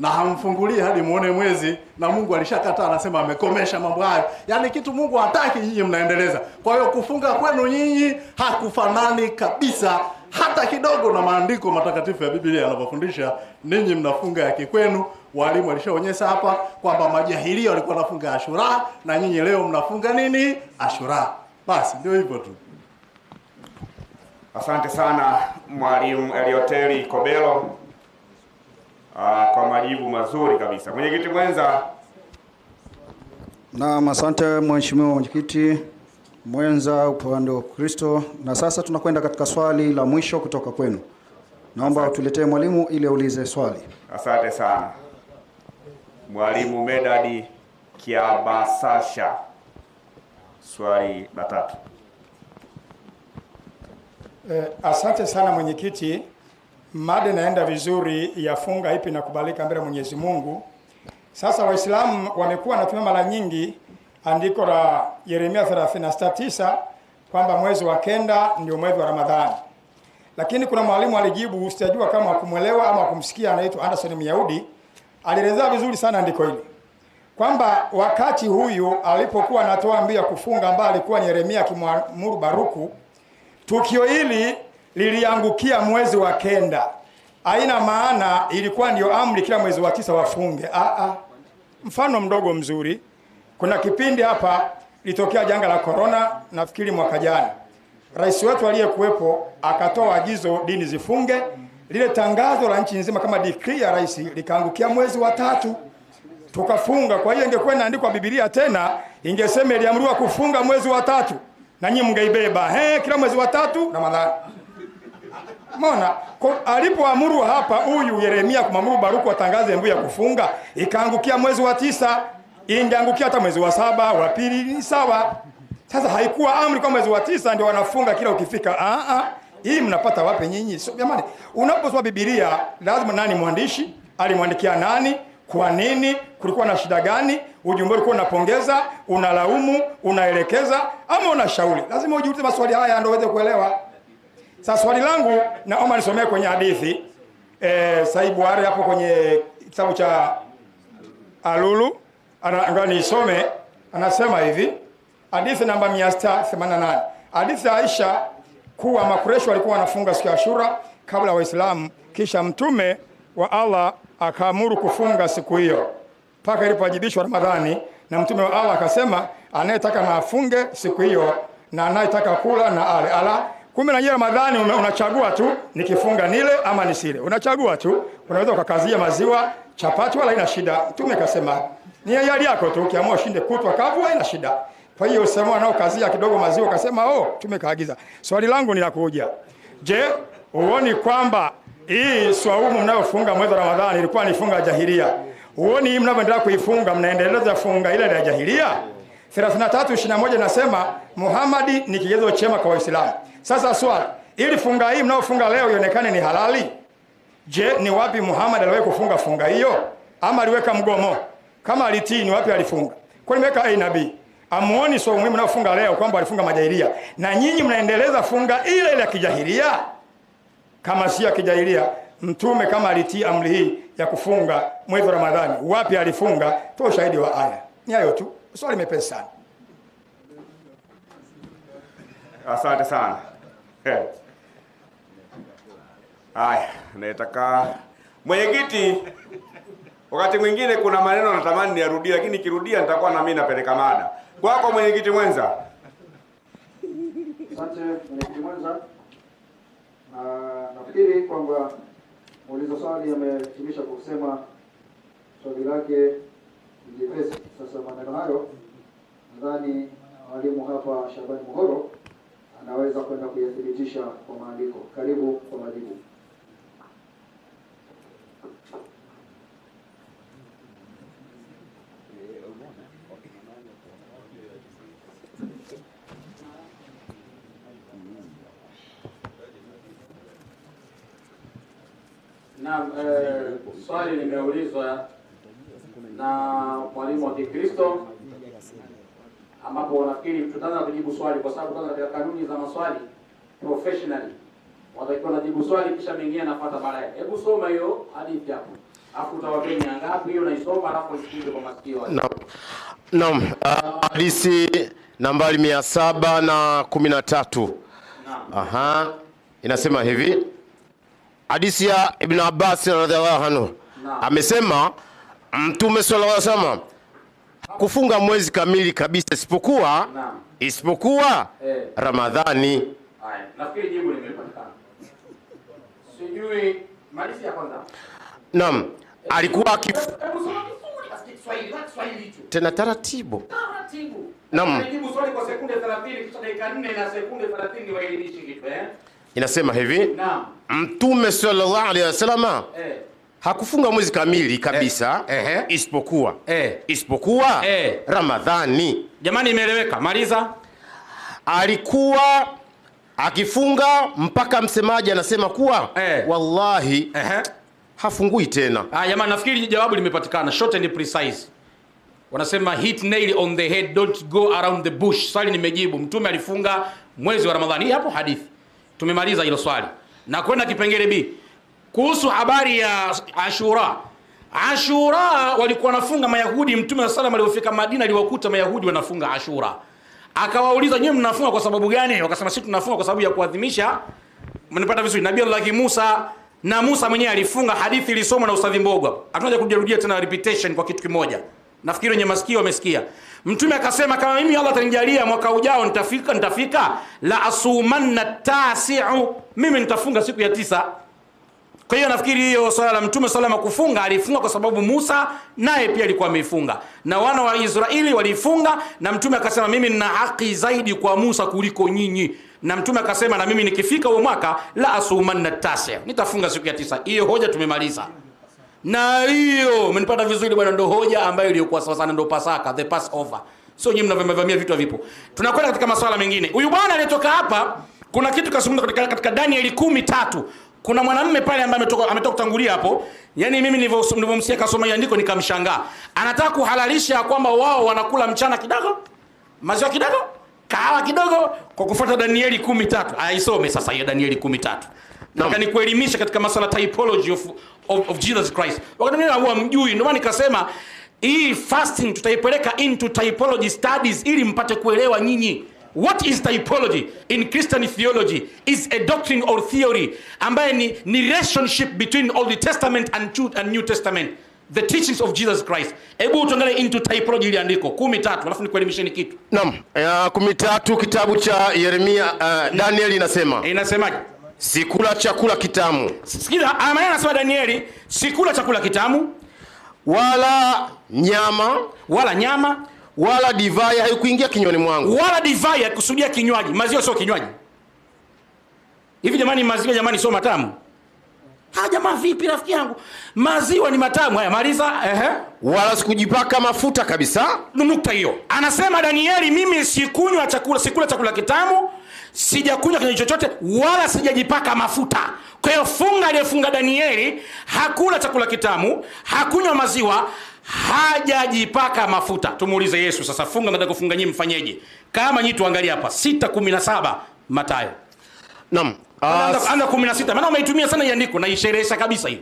na hamfungulii hadi muone mwezi, na Mungu alishakataa, anasema amekomesha mambo hayo. Yaani kitu Mungu hataki, nyinyi mnaendeleza. Kwa hiyo kufunga kwenu nyinyi hakufanani kabisa hata kidogo na maandiko matakatifu ya Biblia yanavyofundisha. Ninyi mnafunga ya kikwenu. Walimu walishaonyesha hapa kwamba majahilia walikuwa wanafunga Ashura, na nyinyi leo mnafunga nini? Ashura. Basi ndio hivyo tu. Asante sana Mwalimu Elioteli Kobelo kwa majibu mazuri kabisa. Mwenyekiti mwenza. Naam, asante Mheshimiwa Mwenyekiti mwenza upande wa Kristo. Na sasa tunakwenda katika swali la mwisho kutoka kwenu. Naomba tuletee mwalimu ili aulize swali. Asante sana. Mwalimu Medadi Kiabasasha. Swali la 3. Asante sana mwenyekiti. Mada inaenda vizuri, ya funga ipi na kubalika mbele Mwenyezi Mungu. Sasa Waislamu wamekuwa wanatumia mara nyingi andiko la Yeremia 36:9 kwamba mwezi wa kenda ndio mwezi wa Ramadhani. Lakini kuna mwalimu alijibu, sijajua kama kumwelewa ama kumsikia, anaitwa Anderson Myahudi, alielezea vizuri sana andiko hili kwamba wakati huyu alipokuwa anatoa amri ya kufunga ambaye alikuwa ni Yeremia akimwamuru Baruku, tukio hili liliangukia mwezi wa kenda. Haina maana ilikuwa ndio amri kila mwezi wa 9 wafunge. Mfano mdogo mzuri, kuna kipindi hapa litokea janga la corona, nafikiri mwaka jana. Rais wetu aliyekuwepo akatoa agizo dini zifunge. Lile tangazo la nchi nzima kama decree ya rais likaangukia mwezi wa 3. Tukafunga. Kwa hiyo ingekuwa inaandikwa Biblia tena, ingesema iliamriwa kufunga mwezi wa 3. Na nyinyi mngeibeba. Kila mwezi wa 3 Ramadhani. Umeona? Alipoamuru hapa huyu Yeremia kumamuru Baruku atangaze amri ya kufunga, ikaangukia mwezi wa 9, ingeangukia hata mwezi wa 7, wa pili ni sawa. Sasa haikuwa amri kwa mwezi wa 9 ndio wanafunga kila ukifika. Hii mnapata wapi nyinyi? So, jamani, unaposoma Biblia lazima nani mwandishi, alimwandikia nani, kwa nini, kulikuwa na shida gani, ujumbe ulikuwa unapongeza, unalaumu, unaelekeza ama unashauri. Lazima ujiulize maswali haya ndio uweze kuelewa. Sasa swali langu naomba nisomee kwenye hadithi Said Buhari hapo kwenye kitabu cha Alulu, ngoja nisome. Anasema hivi, hadithi namba 188. Hadithi ya Aisha kuwa Makureshi walikuwa wanafunga siku ya Ashura kabla ya Waislamu, kisha mtume wa Allah akaamuru kufunga siku hiyo mpaka ilipowajibishwa Ramadhani, na mtume wa Allah akasema anayetaka na afunge siku hiyo na anayetaka kula na ale. Kumbe na Ramadhani unachagua tu, nikifunga nile ama nisile. Unachagua tu, unaweza ukakazia maziwa, chapati, wala ina shida. Mtume kasema ni hiari yako tu, ukiamua ushinde kutwa kavu haina shida. Kwa hiyo usema nao kazia kidogo maziwa, kasema tumekaagiza. Swali langu ni la kuja. Je, uoni kwamba hii swaumu mnayofunga mwezi wa Ramadhani ilikuwa ni funga jahilia? Uoni hii mnapoendelea kuifunga mnaendeleza funga ile ya jahilia? 33:21 nasema Muhammad ni kigezo chema kwa Waislamu. Sasa swali, ili funga hii mnaofunga leo ionekane ni halali, je, ni wapi Muhammad aliwahi kufunga funga hiyo? Ama aliweka mgomo? Kama alitii, ni wapi alifunga? Kwa nini nimeweka nabii? Amuoni so muhimu mnaofunga leo kwamba alifunga majahilia, na nyinyi mnaendeleza funga ile ile ya kijahilia? Kama si ya kijahilia, mtume kama alitii amri hii ya kufunga mwezi wa Ramadhani, wapi alifunga? Toa ushahidi wa aya. Ni hayo tu. Swali mepesi sana. Asante sana. Haya, nataka mwenyekiti, wakati mwingine kuna maneno natamani niyarudie, lakini nikirudia nitakuwa na mimi napeleka mada. Kwako mwenyekiti mwenza. Asante mwenyekiti mwenza. Nafikiri kwamba muulizo swali amehitimisha kusema swali lake ni jepesi. Sasa maneno hayo nadhani mwalimu hapa Shabani Muhoro anaweza kwenda kuyathibitisha kwa maandiko. Karibu kwa majibu. Naam, swali limeulizwa na mwalimu wa Kikristo, ambapo nafikiri tutaanza kujibu swali kwa sababu kwanza katika kanuni za maswali professionally watakiwa najibu swali kisha mengine anafuata baadaye. Hebu soma hiyo hadithi hapo. Alafu utawapeni ngapi hiyo naisoma alafu usikize kwa masikio. Naam. Hadithi nambari 713. Aha. Inasema hivi. Hadithi ya Ibn Abbas radhiallahu anhu. Amesema Mtume sallallahu alaihi wasallam kufunga mwezi kamili kabisa isipokuwa Ramadhani. Haya, nafikiri jibu limepatikana. Sijui malizi ya kwanza. Naam, alikuwa Kiswahili tena taratibu. Naam. Jibu swali kwa sekunde 30 kisha dakika 4 na sekunde 30 waelimishe kitu Inasema hivi. Naam. Mtume sallallahu alaihi wasallam hakufunga mwezi kamili kabisa isipokuwa Ramadhani. Jamani, imeeleweka? Maliza. Alikuwa akifunga mpaka msemaji anasema kuwa wallahi hafungui tena. Jamani, nafikiri jawabu limepatikana. Short and precise. Wanasema hit nail on the head, don't go around the bush. Swali nimejibu. Mtume alifunga mwezi wa Ramadhani. Hapo hadithi. Tumemaliza hilo swali. Na kwenda kipengele B. Kuhusu habari ya Ashura. Ashura walikuwa wanafunga Mayahudi. Mtume sallallahu alipofika Madina aliwakuta Mayahudi wanafunga Ashura. Akawauliza, "Nyinyi mnafunga kwa sababu gani?" Wakasema, "Sisi tunafunga kwa sababu ya kuadhimisha." Mnapata vizuri. Nabii Allah Musa, na Musa mwenyewe alifunga. Hadithi ilisomwa na Ustadhi Mbogwa. Hatunaja kurudia tena repetition kwa kitu kimoja. Nafikiri wenye masikio wamesikia. Mtume akasema, "Kama mimi Allah atanijalia mwaka ujao nitafika la asumanna tasi'u." Mimi nitafunga siku ya 9. Kwa hiyo nafikiri hiyo swala la Mtume salama kufunga, alifunga kwa sababu Musa naye pia alikuwa ameifunga. Na wana wa Israeli walifunga, na Mtume akasema, "Mimi nina haki zaidi kwa Musa kuliko nyinyi." Na Mtume akasema, "Na mimi nikifika huo mwaka la asumanna tasi'u, nitafunga siku ya 9." Hiyo hoja tumemaliza. Na hiyo umenipata vizuri bwana, ndo hoja ambayo iliyokuwa sawa sana, ndo Pasaka, the Passover. Sio nyinyi mnavyovamia vitu vipo. Tunakwenda katika masuala mengine. Huyu bwana aliyetoka hapa, kuna kitu kasungumza katika Danieli 10:3. Kuna mwanamume pale ambaye ametoka kutangulia hapo. Yaani mimi nilivyomsikia kasoma andiko nikamshangaa. Anataka kuhalalisha kwamba wao wanakula mchana kidogo, maziwa kidogo, kahawa kidogo kwa kufuata Danieli 10:3. Aisome sasa hiyo Danieli 10:3. Nataka nikuelimisha katika masuala typology of Jesus Christ. Wakati mwingine huwa mjui, ndio maana nikasema hii fasting tutaipeleka into typology studies ili mpate kuelewa nyinyi. What is typology in Christian theology? Is a doctrine or theory ambaye ni relationship between Old Testament and New Testament, the teachings of Jesus Christ. Hebu tuangalie into typology ile andiko 10:3, alafu nikuelimisheni kitu. Naam, 10:3 kitabu cha Yeremia, Danieli inasemaje? Sikula chakula kitamu. Sikiza, maana anasema Danieli, sikula chakula kitamu wala nyama wala divai haikuingia kinywani mwangu. Wala divai haikusudia kinywaji. Maziwa sio kinywaji. Hivi jamani, maziwa jamani sio matamu? Jamaa vipi rafiki yangu? Maziwa ni matamu. Haya, maliza. Wala sikujipaka mafuta kabisa. Nukta hiyo. Anasema Danieli, mimi sikula chakula kitamu, sijakunywa kinywaji chochote, wala sijajipaka mafuta. Kwa hiyo aliyefunga Danieli hakula chakula kitamu, hakunywa maziwa, hajajipaka mafuta. Tumuulize Yesu sasa, funga nataka kufunga nyinyi mfanyeje? Kama nyinyi tuangalie hapa 6:17 Mathayo. Naam. Anda 16. Maana umeitumia sana iandiko na isherehesha kabisa hiyo.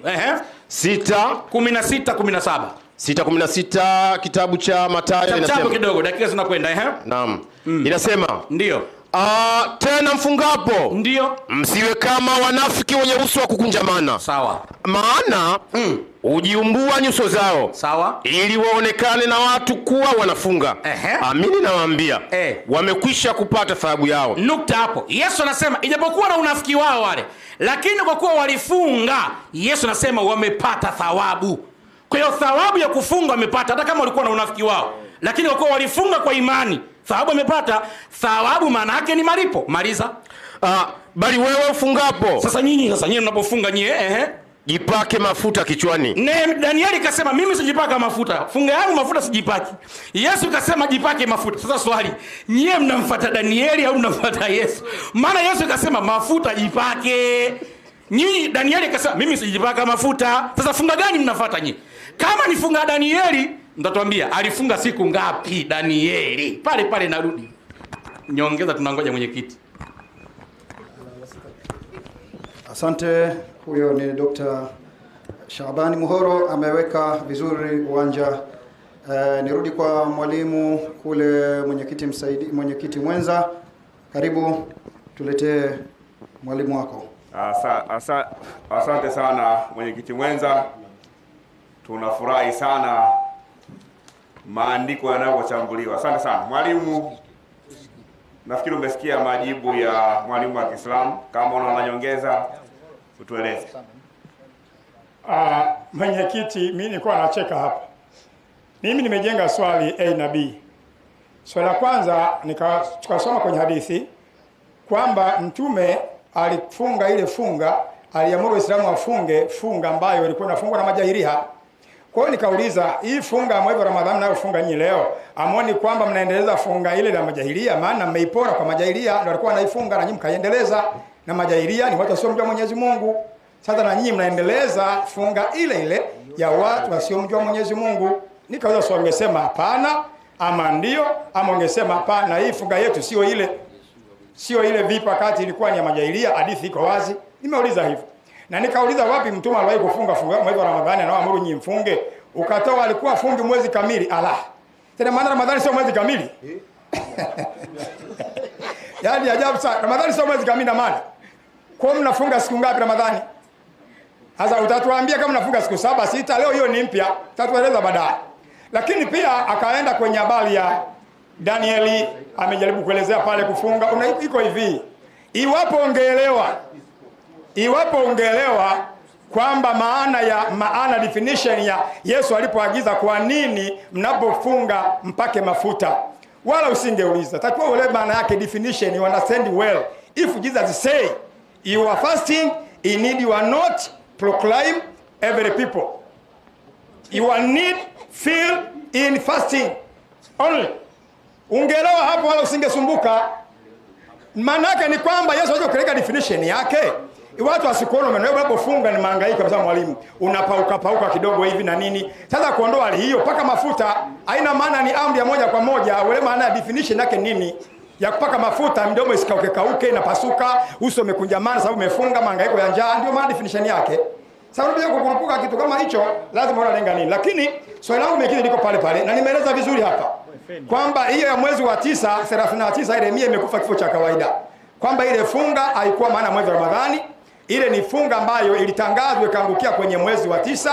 6:16-17. 6:16 kitabu cha Mathayo inasema. Chapo kidogo, dakika zinakwenda Naam. Inasema. Ndio. Tena mfungapo. Ndio. Msiwe kama wanafiki wenye uso wa kukunjamana. Sawa. Maana ujiumbua nyuso zao. Sawa. Ili waonekane na watu kuwa wanafunga. Amini nawaambia, wamekwisha kupata thawabu yao. Nukta hapo. Yesu anasema ijapokuwa na unafiki wao wale, lakini kwa kuwa walifunga, Yesu anasema wamepata thawabu. Kwa hiyo thawabu ya kufunga wamepata hata kama walikuwa na unafiki wao. Lakini kwa kuwa walifunga kwa imani, thawabu wamepata. Thawabu maana yake ni malipo. Maliza. Bali wewe ufungapo. Sasa nyinyi mnapofunga jipake mafuta kichwani. Danieli kasema mimi sijipaka mafuta. Funga yangu mafuta sijipaki. Yesu kasema jipake mafuta. Sasa swali, nyie mnamfuata Danieli au mnamfuata Yesu? Maana Yesu kasema mafuta jipake. Nyinyi Danieli kasema mimi sijipaka mafuta. Sasa funga gani mnafuata nyinyi? Kama ni funga Danieli, mtatuambia alifunga siku ngapi Danieli? Pale narudi. Nyongeza tunangoja mwenyekiti. Asante. Huyo ni Dr. Shabani Muhoro, ameweka vizuri uwanja. Nirudi kwa mwalimu kule, mwenyekiti mwenza. Karibu, tuletee mwalimu wako. Asante sana mwenyekiti mwenza. Tunafurahi sana maandiko yanayochambuliwa. Asante sana mwalimu. Nafikiri umesikia majibu ya mwalimu wa Kiislamu. Kama unaona nyongeza, utueleze. Mwenyekiti, mimi nilikuwa nacheka hapa. Mimi nimejenga swali A na B. Swali la kwanza tukasoma kwenye hadithi kwamba Mtume alifunga ile funga, aliamuru Waislamu wafunge funga ambayo ilikuwa inafungwa na majahilia. Kwa hiyo nikauliza, hii funga ya mwezi wa Ramadhani nayo funga nyinyi leo, amoni kwamba mnaendeleza funga ile la majahilia? Maana mmeipora kwa majahilia, ndio walikuwa wanaifunga na nyinyi mkaendeleza, na majahilia ni watu wasiomjua Mwenyezi Mungu. Sasa na nyinyi mnaendeleza funga ile ile ya watu wasiomjua Mwenyezi Mungu. Nikauliza swali, ungesema hapana ama ndio, ama ungesema hapana, hii funga yetu sio ile. Sio ile vipi wakati ilikuwa ni ya majahilia? Hadithi iko wazi. Nimeuliza hivyo. Na nikauliza wapi Mtume aliwahi kufunga mwezi wa Ramadhani anaoamuru nyinyi mfunge? Ukatoa alikuwa fungi mwezi kamili. Allah. Tena maana Ramadhani sio mwezi kamili. Yaani ajabu sana. Ramadhani sio mwezi kamili na maana. Kwa nini mnafunga siku ngapi Ramadhani? Sasa utatuambia kama mnafunga siku 7, 6, leo hiyo ni mpya. Tutaeleza baadaye. Lakini pia akaenda kwenye habari ya Danieli, amejaribu kuelezea pale kufunga. Iko hivi. Iwapo ungeelewa kwamba maana definition ya Yesu alipoagiza kwa nini mnapofunga mpake mafuta, wala usingeuliza. Takiwa uelewe maana yake, definition, you understand well. If Jesus say you are fasting, in need you are not proclaim every people. You are need feel in fasting only. Ungeelewa hapo wala usingesumbuka. Maana yake ni kwamba Yesu alichokeleka definition yake, watu wasikuona unapofunga ni mahangaiko kabisa. Mwalimu unapauka kidogo hivi na nini. Sasa kuondoa hali hiyo paka mafuta haina maana, ni amri ya moja kwa moja. Wewe maana ya definition yake nini ya kupaka mafuta? Mdomo isikauke na pasuka, uso umekunjamana sababu umefunga, mahangaiko ya njaa, ndio maana definition yake. Sasa unataka kukurupuka kitu kama hicho, lazima unalenga nini? Lakini swali langu mengine liko pale pale na nimeeleza vizuri hapa kwamba hiyo ya mwezi wa 9 39 ile mia imekufa kifo cha kawaida, kwamba ile funga haikuwa maana mwezi wa Ramadhani. Ile ni funga ambayo ilitangazwa ikaangukia kwenye mwezi wa 9,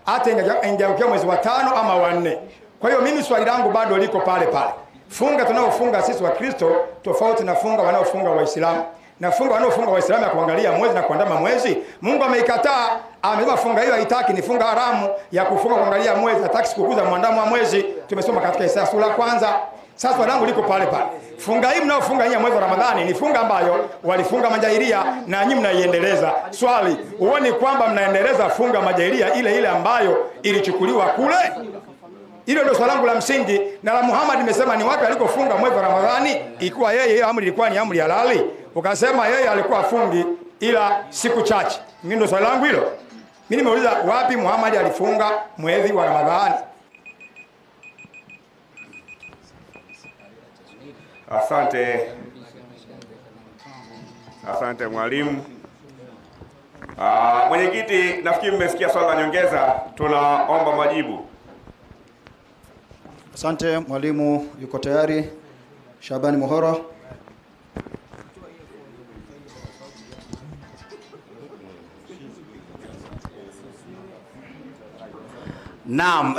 hata ingeangukia mwezi wa 5 ama wa 4. Kwa hiyo mimi swali langu bado liko pale pale. Funga tunaofunga sisi wa Kristo tofauti na funga wanaofunga Waislamu. Na funga wanaofunga Waislamu ya kuangalia mwezi na kuandama mwezi, Mungu ameikataa. Amesema funga hiyo haitaki, ni funga haramu ya kufunga kuangalia mwezi, hataki sikukuu za mwandamo wa mwezi. Tumesoma katika Isaya sura ya 1. Sasa swali langu liko pale pale. Funga hii mnaofunga nyinyi mwezi wa Ramadhani ni funga ambayo walifunga majahilia na nyinyi mnaiendeleza. Swali, uone kwamba mnaendeleza funga majahilia ile ile ambayo ilichukuliwa kule? Hilo ndio swali langu la msingi. Na la Muhammad nimesema ni wapi alikofunga mwezi wa Ramadhani, ikiwa yeye hiyo amri ilikuwa ni amri halali? Ukasema yeye alikuwa afungi ila siku chache. Mimi ndio swali langu hilo. Mimi nimeuliza wapi Muhammad alifunga mwezi wa Ramadhani? Asante mwalimu. Mwenyekiti, nafikiri mmesikia swali la nyongeza, tunaomba majibu. Asante, mwalimu yuko tayari. Shabani Muhoro. Naam.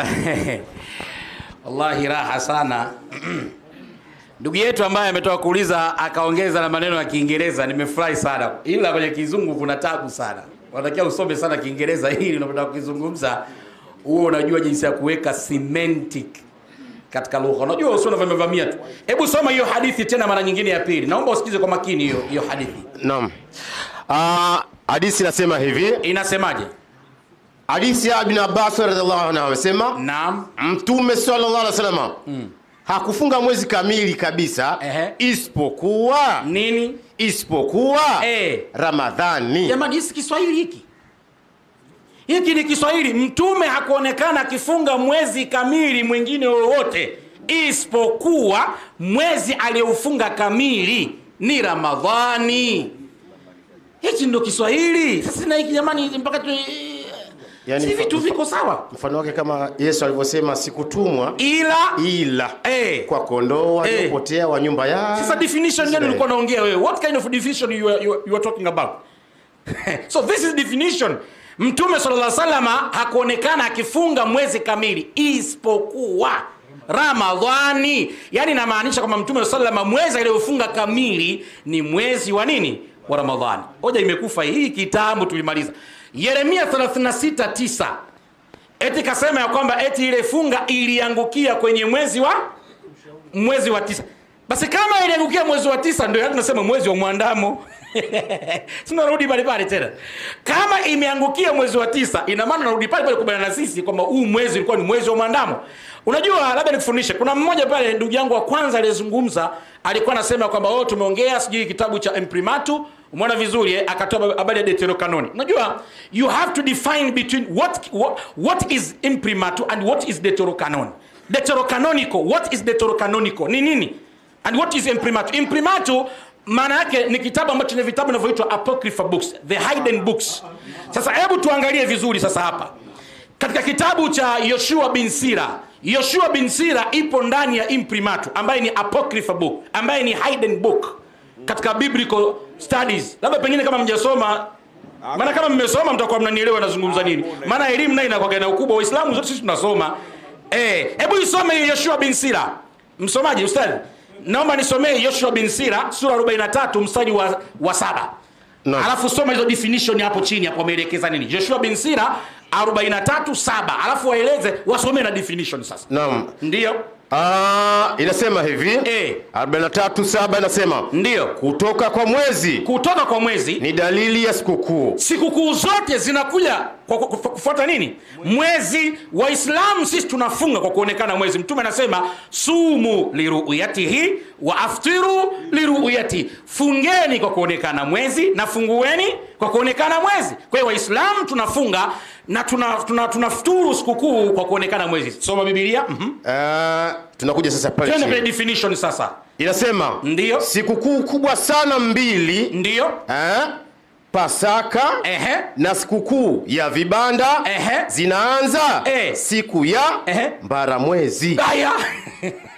Wallahi raha sana. Ndugu yetu ambaye ametoka kuuliza akaongeza na maneno ya Kiingereza, nimefurahi sana. Ila kwenye Kizungu kuna tabu sana. Unatakiwa usome sana Kiingereza ili unapotaka kuzungumza uwe unajua jinsi ya kuweka semantic katika lugha. Unajua usio unavamia tu. Hebu soma hiyo hadithi tena mara nyingine ya pili. Naomba usikize kwa makini hiyo hadithi. Naam. Hadithi inasema hivi. Inasemaje? Hadithi ya Ibn Abbas radhiallahu anhu anasema, naam, Mtume sallallahu alaihi wasallam hakufunga mwezi kamili kabisa, isipokuwa nini? Isipokuwa Ramadhani. Jamani, hiki Kiswahili hiki ni Kiswahili. Mtume hakuonekana akifunga mwezi kamili mwingine wowote isipokuwa mwezi aliofunga kamili ni Ramadhani. Hichi ndio Kiswahili. Sasa na hiki jamani mpaka tu yani, si vitu viko sawa. Mfano wake kama Yesu alivyosema sikutumwa ila kwa kondoo waliopotea wa nyumba ya. Sasa definition gani ulikuwa unaongea wewe? What kind of definition you are talking about? So this is definition. Mtume sallallahu alaihi wasallam hakuonekana akifunga mwezi kamili isipokuwa Ramadhani. Yani inamaanisha kwamba Mtume sallallahu alaihi wasallam mwezi aliofunga kamili ni mwezi wa nini? Wa Ramadhani. Hoja imekufa hii kitambo tulimaliza. Yeremia 36:9 eti kasema ya kwamba eti ile funga iliangukia kwenye mwezi wa 9. Basi kama iliangukia mwezi wa 9 ndio tunasema mwezi wa mwandamo. Tunarudi pale tena. Kama imeangukia mwezi wa 9 ina maana narudi pale kubana na sisi kwamba huu mwezi ulikuwa ni mwezi wa mwandamo. Unajua labda nikufundishe. Kuna mmoja pale ndugu yangu wa kwanza aliyezungumza alikuwa anasema kwamba tumeongea sijui kitabu cha Imprimatur. Umeona vizuri akatoa habari ya Deuterocanoni. Unajua you have to define between what is Imprimatur and what is Deuterocanon. Deuterocanonical, what is Deuterocanonical? Ni nini? And what is Imprimatur? Imprimatur maana yake ni kitabu ambacho ni vitabu vinavyoitwa apocryphal books, the hidden books. Sasa hebu tuangalie vizuri sasa hapa. Katika kitabu cha Yoshua bin Sira ipo ndani ya Imprimatur ambaye ni apocryphal book, ambaye ni hidden book katika biblical studies. Labda pengine kama mjasoma, maana kama mmesoma mtakuwa mnanielewa nazungumza nini. Maana elimu nayo inakuwa na ukubwa. Waislamu zote sisi tunasoma. Hebu isome Yoshua bin Sira. Msomaji ustadi? Naomba nisomee Yoshua bin Sira sura 43 mstari wa 7. No. Alafu soma hizo definition hapo chini hapo ameelekeza nini. Yoshua bin Sira 43:7. Alafu waeleze wasome na definition sasa. Naam. Ndio. Inasema hivi 43:7 inasema ndio kutoka kwa mwezi ni dalili ya sikukuu zote zinakuja kwa kufuata nini? Mwezi. Waislamu sisi tunafunga kwa kuonekana mwezi. Mtume anasema sumu liru'yatihi wa aftiru liru'yati, fungeni kwa kuonekana mwezi na fungueni kwa kuonekana mwezi. Kwa hiyo Waislamu tunafunga na tunafuturu sikukuu kwa kuonekana mwezi. Soma Biblia. Tunakuja sasa pale. Twende kwenye definition sasa. Inasema ndio sikukuu kubwa sana mbili. Ndio. Pasaka na sikukuu ya vibanda zinaanza siku ya Mbaramwezi. Haya.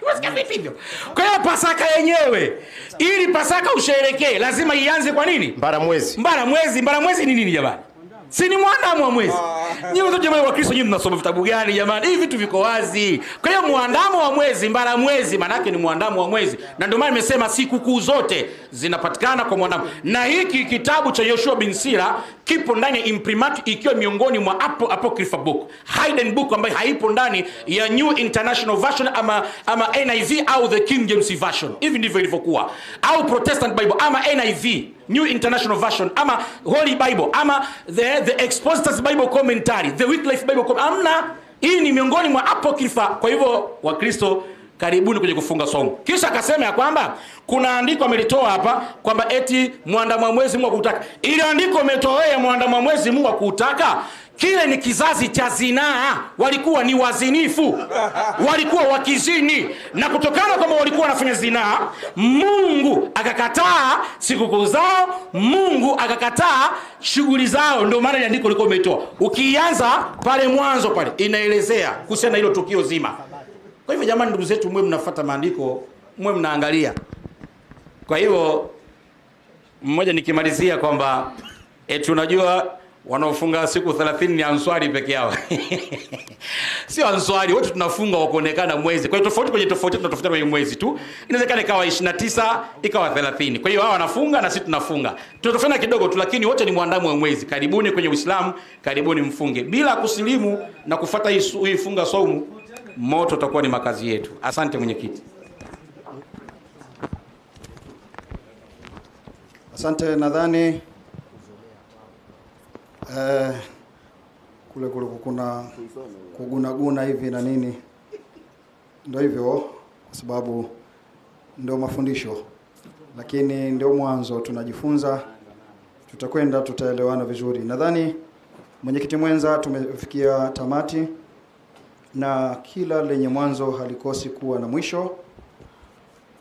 Wasikia vipi hivyo? Kwa hiyo Pasaka yenyewe ili Pasaka usherekee lazima ianze kwa nini? Mbaramwezi. Mbaramwezi ni nini jamani? Si ni mwandamo wa mwezi. Nyinyi wote jamani wa Kristo nyinyi mnasoma vitabu gani jamani? Hivi vitu viko wazi. Kwa hiyo mwandamo wa mwezi, Mbaramwezi maana yake ni mwandamo wa mwezi. Na ndio maana nimesema sikukuu zote zinapatikana kwa mwandamo. Na hiki kitabu cha Yoshua bin Sira kipo ndani ya Imprimatur ikiwa miongoni mwa apocryphal book, hidden book ambayo haipo ndani ya New International Version ama NIV au the King James Version. Hivi ndivyo ilivyokuwa. Au Protestant Bible ama NIV, New International Version ama Holy Bible ama the Expositor's Bible Commentary, the Wycliffe Bible amna. Hii ni miongoni mwa apocrypha. Kwa hivyo Wakristo karibuni kwenye kufunga somo. Kisha akasema ya kwamba kuna andiko amelitoa hapa kwamba eti mwandamo wa mwezi Mungu akutaka. Ile andiko umetoa mwandamo wa mwezi Mungu akutaka. Kile ni kizazi cha zinaa, walikuwa ni wazinifu, walikuwa wakizini, na kutokana kama walikuwa wanafanya zinaa, Mungu akakataa sikukuu zao, Mungu akakataa shughuli zao. Ndio maana andiko liko umetoa. Ukianza pale mwanzo pale inaelezea kuhusiana na hilo tukio zima. Kwa hivyo jamani, ndugu zetu, mwe mnafuata maandiko, mwe mnaangalia. Kwa hivyo mmoja nikimalizia kwamba tunajua wanaofunga siku 30 ni Answari peke yao. Sio Answari, wote tunafunga kwa kuonekana mwezi. Kwa hiyo tofauti tunatofautiana kwenye mwezi tu. Inawezekana ikawa 29, ikawa 30. Kwa hiyo hao wanafunga na sisi tunafunga. Tunatofautiana kidogo tu, lakini wote ni mwandamo wa mwezi. Karibuni kwenye Uislamu, karibuni mfunge. Bila kusilimu na kufuata hii funga saumu, moto utakuwa ni makazi yetu. Asante mwenyekiti. Asante. Nadhani kule kuna kugunaguna hivi na nini, ndio hivyo, kwa sababu ndio mafundisho, lakini ndio mwanzo, tunajifunza, tutaelewana vizuri. Nadhani mwenyekiti mwenza, tumefikia tamati, na kila lenye mwanzo halikosi kuwa na mwisho,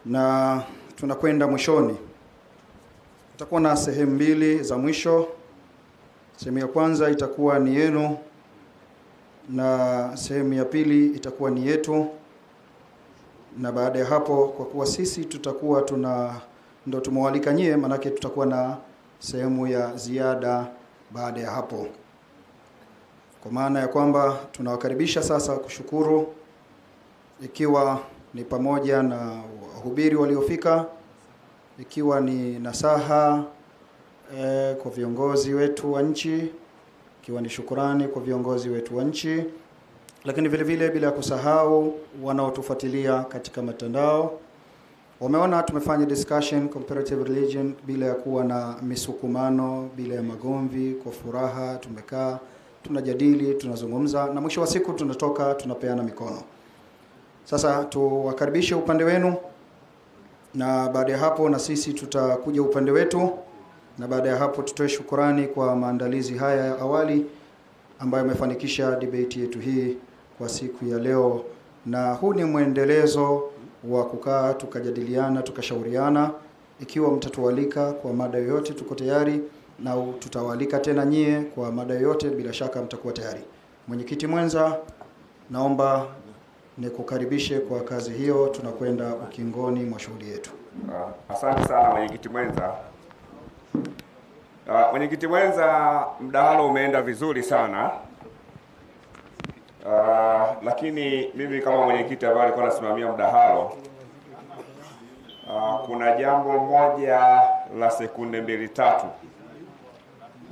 na tunakwenda mwishoni. Tutakuwa na sehemu mbili za mwisho. Sehemu ya kwanza itakuwa ni yenu na sehemu ya pili itakuwa ni yetu. Na baada ya hapo, kwa kuwa sisi tutakuwa ndo tumewalika nyie, manake tutakuwa na sehemu ya ziada baada ya hapo. Kwa maana ya kwamba tunawakaribisha sasa kushukuru, ikiwa ni pamoja na wahubiri waliofika, ikiwa ni nasaha kwa viongozi wetu wa nchi, ikiwa ni shukurani kwa viongozi wetu wa nchi, lakini vile vile bila kusahau wanaotufuatilia katika mitandao. Wameona tumefanya discussion comparative religion bila ya kuwa na misukumano, bila ya magomvi, kwa furaha tumekaa, tunajadili, tunazungumza na mwisho wa siku tunatoka tunapeana mikono. Sasa tuwakaribishe upande wenu, na baada ya hapo na sisi tutakuja upande wetu, na baada ya hapo tutoe shukurani kwa maandalizi haya ya awali ambayo yamefanikisha debate yetu hii kwa siku ya leo. Na huu ni mwendelezo wa kukaa tukajadiliana, tukashauriana. Ikiwa mtatualika kwa mada yoyote tuko tayari, na tutawalika tena nyie kwa mada yoyote, bila shaka mtakuwa tayari. Mwenyekiti mwenza, naomba nikukaribishe kwa kazi hiyo, tunakwenda ukingoni mwa shughuli yetu. Asante sana mwenyekiti mwenza. Mwenyekiti mwenza, mdahalo umeenda vizuri sana. Lakini mimi kama mwenyekiti ambaye alikuwa nasimamia mdahalo, kuna jambo moja la sekunde 2-3.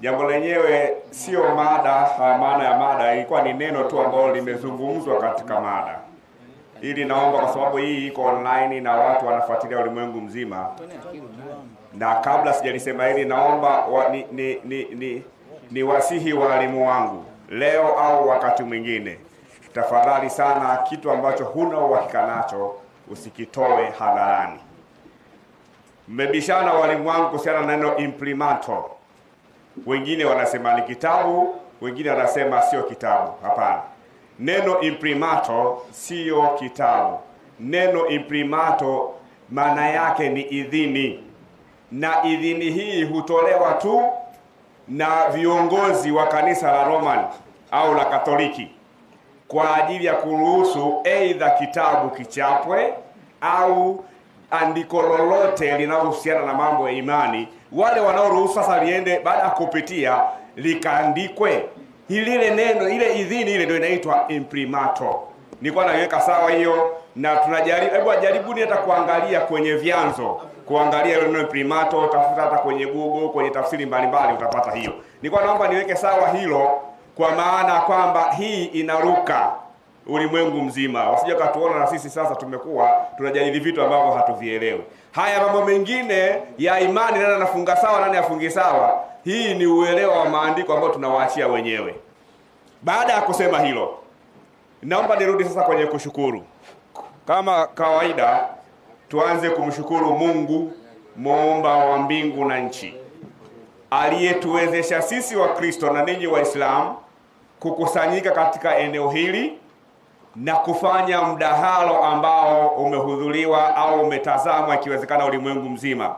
Jambo lenyewe sio mada, maana ya mada ilikuwa ni neno tu ambalo limezungumzwa katika mada. Ili naomba, kwa sababu hii iko online na watu wanafuatilia ulimwengu mzima, na kabla sijalisema hili naomba ni wasihi walimu wangu leo au wakati mwingine, tafadhali sana, kitu ambacho huna uhakika nacho usikitoe hadharani. Mmebishana walimu wangu kuhusiana na neno imprimatur. Wengine wanasema ni kitabu, wengine wanasema sio kitabu. Hapana. Neno imprimatur sio kitabu. Neno imprimatur maana yake ni idhini. Na idhini hii hutolewa tu na viongozi wa kanisa la Roman au la Katoliki kwa ajili ya kuruhusu aidha kitabu kichapwe au andiko lolote linalohusiana na mambo ya imani. Wale wanaoruhusu sasa liende baada ya kupitia likaandikwe, lile neno, ile idhini ile ndio inaitwa imprimatur. Nilikuwa naweka sawa hiyo, na tunajaribu, hebu jaribuni hata kuangalia kwenye vyanzo, kuangalia ile neno imprimatur, tafuta hata kwenye Google, kwenye tafsiri mbalimbali utapata hiyo. Nilikuwa naomba niweke sawa hilo, kwa maana kwamba hii inaruka ulimwengu mzima. Wasije katuona na sisi sasa tumekuwa tunajadili vitu ambavyo hatuvielewi. Haya mambo mengine ya imani, nani anafunga sawa, nani afungi sawa, hii ni uelewa wa maandiko ambao tunawaachia wenyewe. Baada ya kusema hilo, naomba nirudi sasa kwenye kushukuru. Kama kawaida, tuanze kumshukuru Mungu muumba wa mbingu na nchi, aliyetuwezesha sisi wa Kristo na ninyi Waislamu kukusanyika katika eneo hili na kufanya mdahalo ambao umehudhuriwa au umetazamwa ikiwezekana ulimwengu mzima.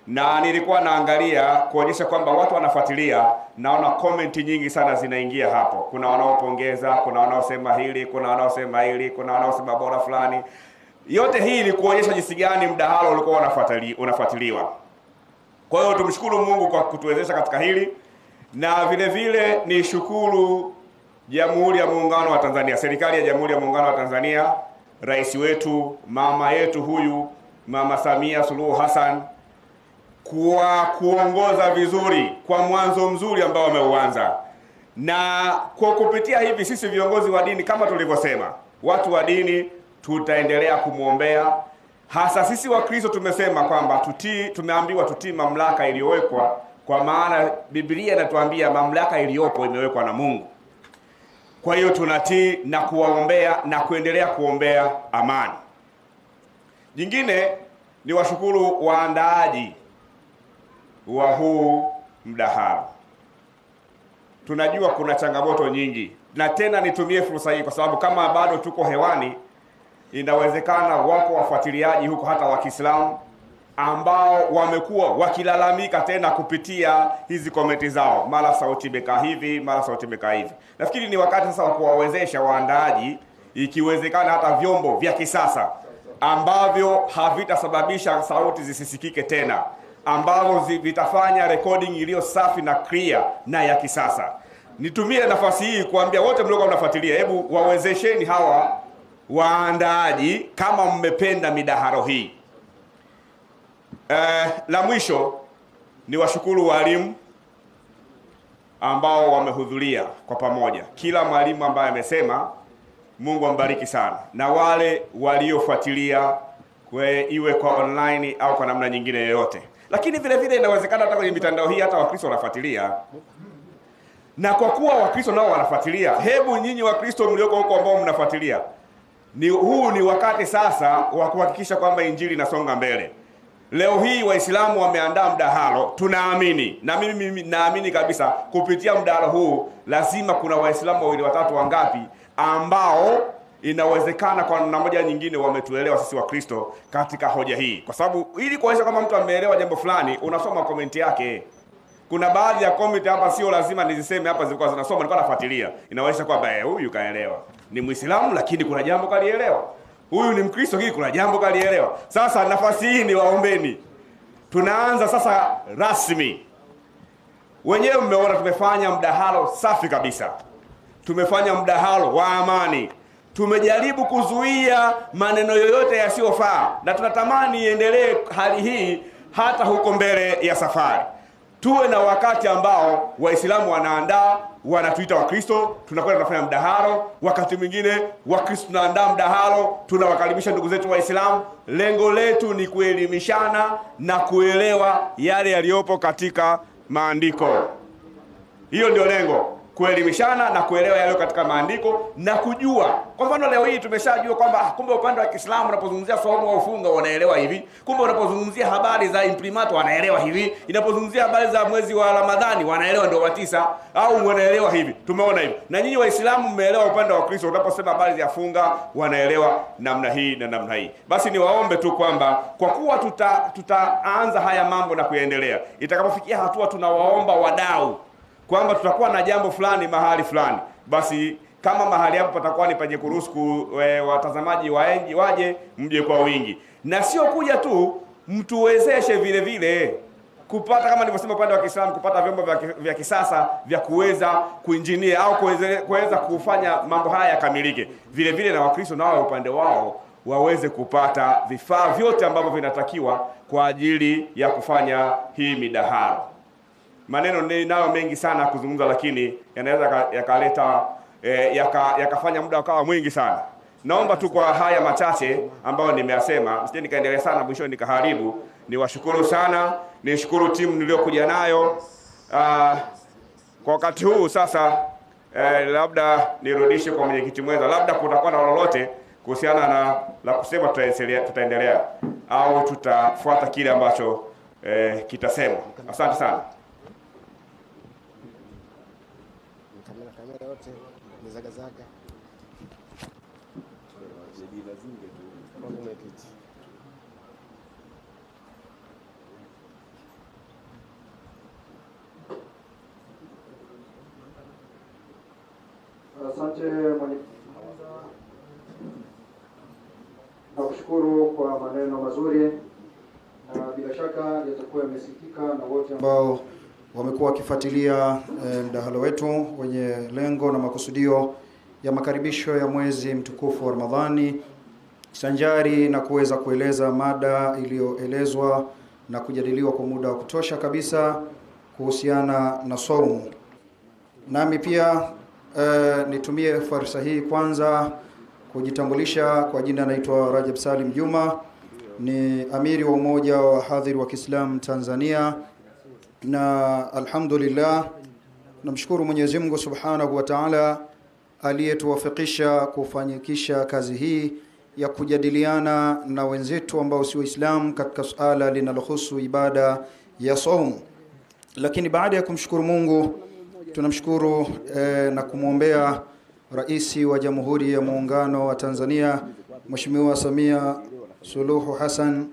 Na nilikuwa naangalia kuonyesha kwamba watu wanafuatilia, naona comment nyingi sana zinaingia hapo. Kuna wanaopongeza, kuna wanaosema hili, kuna wanaosema hili, kuna wanaosema bora fulani. Yote hii ni kuonyesha jinsi gani mdahalo ulikuwa unafuatiliwa. Kwa hiyo tumshukuru Mungu kwa kutuwezesha katika hili, na vile vile ni shukuru Jamhuri ya Muungano wa Tanzania, serikali ya Jamhuri ya Muungano wa Tanzania, rais wetu, mama yetu huyu, Mama Samia Suluhu Hassan, kwa kuongoza vizuri, kwa mwanzo mzuri ambao wameuanza. Na kwa kupitia hivi sisi viongozi wa dini, kama tulivyosema, watu wa dini tutaendelea kumwombea. Hasa sisi wa Kristo tumesema kwamba tumeambiwa tutii mamlaka iliyowekwa, kwa maana Biblia inatuambia mamlaka iliyopo imewekwa na Mungu. Kwa hiyo tunatii na kuwaombea na kuendelea kuombea amani. Jingine ni washukuru waandaaji wa huu mdahalo. Tunajua kuna changamoto nyingi, na tena nitumie fursa hii kwa sababu kama bado tuko hewani, inawezekana wako wafuatiliaji huko hata wa Kiislamu ambao wamekuwa wakilalamika tena kupitia hizi komenti zao, mara sauti imekaa hivi, mara sauti imekaa hivi. Nafikiri ni wakati sasa wa kuwawezesha waandaaji, ikiwezekana hata vyombo vya kisasa ambavyo havitasababisha sauti zisisikike tena, ambavyo vitafanya recording iliyo safi na clear na ya kisasa. Nitumie nafasi hii kuambia wote mliokuwa mnafuatilia, hebu wawezesheni hawa waandaaji kama mmependa midaharo hii. La mwisho ni washukuru walimu ambao wamehudhuria kwa pamoja. Kila mwalimu ambaye amesema, Mungu ambariki sana, na wale waliofuatilia iwe kwa online au kwa namna nyingine yoyote. Lakini vile vile inawezekana hata kwenye mitandao hii hata Wakristo wanafuatilia. Na kwa kuwa Wakristo nao wanafuatilia, hebu nyinyi Wakristo mlioko huko ambao mnafuatilia, huu ni wakati sasa wa kuhakikisha kwamba injili inasonga mbele. Leo hii Waislamu wameandaa mdahalo, tunaamini, na mimi naamini kabisa kupitia mdahalo huu lazima kuna Waislamu wawili watatu wangapi ambao inawezekana kwa namna moja nyingine wametuelewa sisi Wakristo katika hoja hii. Kwa sababu ili kuonyesha kama mtu ameelewa jambo fulani, unasoma komenti yake. Kuna baadhi ya comment hapa sio lazima niziseme hapa, zilikuwa zinasoma, nilikuwa nafuatilia. Inaonyesha kwamba huyu kaelewa. Ni Muislamu lakini kuna jambo kalielewa. Huyu ni Mkristo hii kuna jambo kalielewa. Sasa nafasi hii ni waombeni. Tunaanza sasa rasmi. Wenyewe mmeona tumefanya mdahalo safi kabisa. Tumefanya mdahalo wa amani. Tumejaribu kuzuia maneno yoyote yasiyofaa, na tunatamani iendelee hali hii hata huko mbele ya safari. Tuwe na wakati ambao Waislamu wanaandaa, wanatuita Wakristo, tunakwenda tunafanya mdahalo. Wakati mwingine Wakristo tunaandaa mdahalo, tunawakaribisha ndugu zetu Waislamu. Lengo letu ni kuelimishana na kuelewa yale yaliyopo katika maandiko. Hiyo ndio lengo, kuelimishana na kuelewa yale katika maandiko na kujua. Kwa mfano leo hii tumeshajua kwamba kumbe upande wa Kiislamu unapozungumzia saumu au funga wanaelewa hivi. Kumbe unapozungumzia habari za imprimato wanaelewa hivi. Inapozungumzia habari za mwezi wa Ramadhani wanaelewa ndio wa 9 au wanaelewa hivi. Tumeona hivi. Na nyinyi Waislamu mmeelewa upande wa Kristo, unaposema habari za funga wanaelewa namna hii na namna hii. Basi niwaombe tu kwamba kwa kuwa tutaanza haya mambo na kuendelea, itakapofikia hatua tunawaomba wadau kwamba tutakuwa na jambo fulani mahali fulani, basi kama mahali hapo patakuwa ni penye kuruhusu watazamaji waje, mje kwa wingi. Na sio kuja tu, mtuwezeshe vile vile kupata, kama nilivyosema, upande wa Kiislamu kupata vyombo vya kisasa vya kuweza kuinjinia au kuweza kufanya mambo haya yakamilike. Vile vile na Wakristo nao upande wao waweze kupata vifaa vyote ambavyo vinatakiwa kwa ajili ya kufanya hii midahalo. Maneno ninayo mengi sana kuzungumza, lakini yanaweza yakaleta yakafanya muda ukawa mwingi sana. Naomba tu kwa haya machache ambayo nimeyasema, msije nikaendelea sana mwisho nikaharibu. Niwashukuru sana, nishukuru timu niliyokuja nayo kwa wakati huu. Sasa labda nirudishe kwa mwenyekiti mwenza, labda kutakuwa na lolote kuhusiana na la kusema, tutaendelea au tutafuata kile ambacho kitasema. Asante sana. Asante mwenyekiti. Nakushukuru kwa maneno mazuri, na bila shaka yatakuwa yamesikika na wote ambao wamekuwa wakifuatilia mdahalo wetu wenye lengo na makusudio ya makaribisho ya mwezi mtukufu wa Ramadhani, sanjari na kuweza kueleza mada iliyoelezwa na kujadiliwa kwa muda wa kutosha kabisa kuhusiana na saumu. Nami pia nitumie fursa hii kwanza kujitambulisha. Kwa jina naitwa Rajab Salim Juma, ni amiri wa umoja wa hadhiri wa Kiislamu Tanzania, na alhamdulillah namshukuru Mwenyezi Mungu Subhanahu wa Ta'ala aliyetuwafikisha kufanyikisha kazi hii ya kujadiliana na wenzetu ambao si Waislamu katika suala linalohusu ibada ya saumu. Lakini baada ya kumshukuru Mungu, tunamshukuru na kumwombea Rais wa Jamhuri ya Muungano wa Tanzania Mheshimiwa Samia Suluhu Hassan,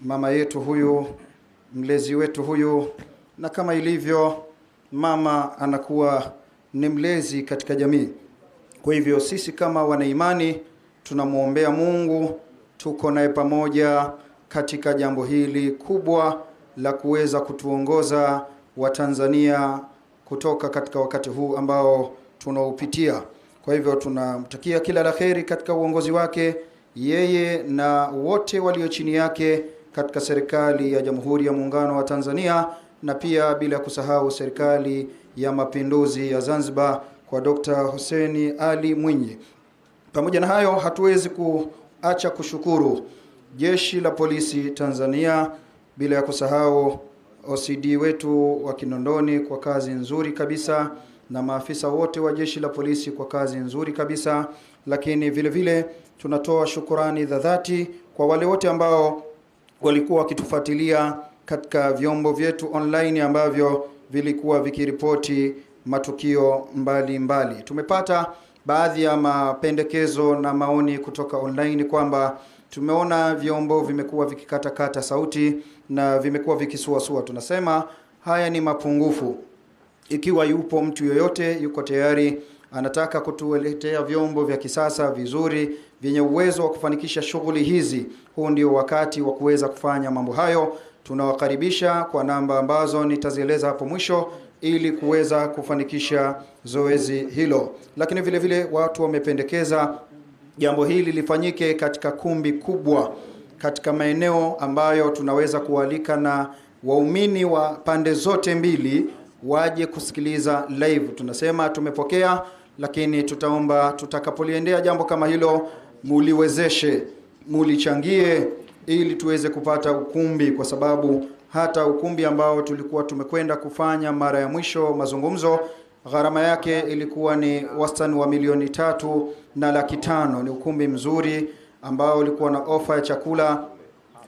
mama yetu huyu, mlezi wetu huyu, na kama ilivyo mama anakuwa ni mlezi katika jamii. Kwa hivyo sisi kama wanaimani tunamuombea Mungu, tuko naye pamoja katika jambo hili kubwa la kuweza kutuongoza Watanzania kutoka katika wakati huu ambao tunaupitia. Kwa hivyo tunamtakia kila la kheri katika uongozi wake, yeye na wote walio chini yake katika serikali ya Jamhuri ya Muungano wa Tanzania, na pia bila kusahau serikali ya Mapinduzi ya Zanzibar kwa Dr. Hussein Ali Mwinyi. Pamoja na hayo, hatuwezi kuacha kushukuru Jeshi la Polisi Tanzania, bila ya kusahau OCD wetu wa Kinondoni kwa kazi nzuri kabisa, na maafisa wote wa Jeshi la Polisi kwa kazi nzuri kabisa. Lakini vile vile tunatoa shukurani za dhati kwa wale wote ambao walikuwa wakitufuatilia katika vyombo vyetu online ambavyo vilikuwa vikiripoti matukio mbali. Tumepata baadhi ya mapendekezo na maoni kutoka online kwamba tumeona vyombo vimekuwa vikikatakata sauti na vimekuwa vikisuasua. Tunasema haya ni mapungufu. Ikiwa yupo mtu yoyote yuko tayari anataka kutuletea vyombo vya kisasa vizuri vyenye uwezo wa kufanikisha shughuli hizi, huu ndio wakati wa kuweza kufanya mambo hayo. Tunawakaribisha kwa namba ambazo nitazieleza hapo mwisho ili kuweza kufanikisha zoezi hilo. Lakini vile vile watu wamependekeza jambo hili lifanyike katika kumbi kubwa, katika maeneo ambayo tunaweza kualika na waumini wa pande zote mbili waje kusikiliza live. Tunasema tumepokea, lakini tutaomba tutakapoliendea jambo kama hilo muliwezeshe, mulichangie ili tuweze kupata ukumbi, kwa sababu hata ukumbi ambao tulikuwa tumekwenda kufanya mara ya mwisho mazungumzo, gharama yake ilikuwa ni wastani wa 3,500,000. Ni ukumbi mzuri ambao ulikuwa na ofa ya chakula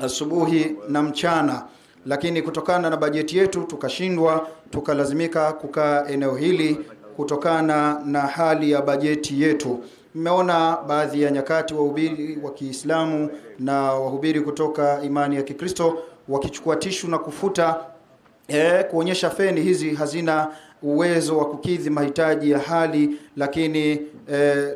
asubuhi na mchana, lakini kutokana na bajeti yetu tukashindwa, tukalazimika kukaa eneo hili kutokana na hali ya bajeti yetu. Mmeona baadhi ya nyakati wahubiri wa Kiislamu na wahubiri kutoka imani ya Kikristo wakichukua tishu na kufuta kuonyesha feni hizi hazina uwezo wa kukidhi mahitaji ya hali, lakini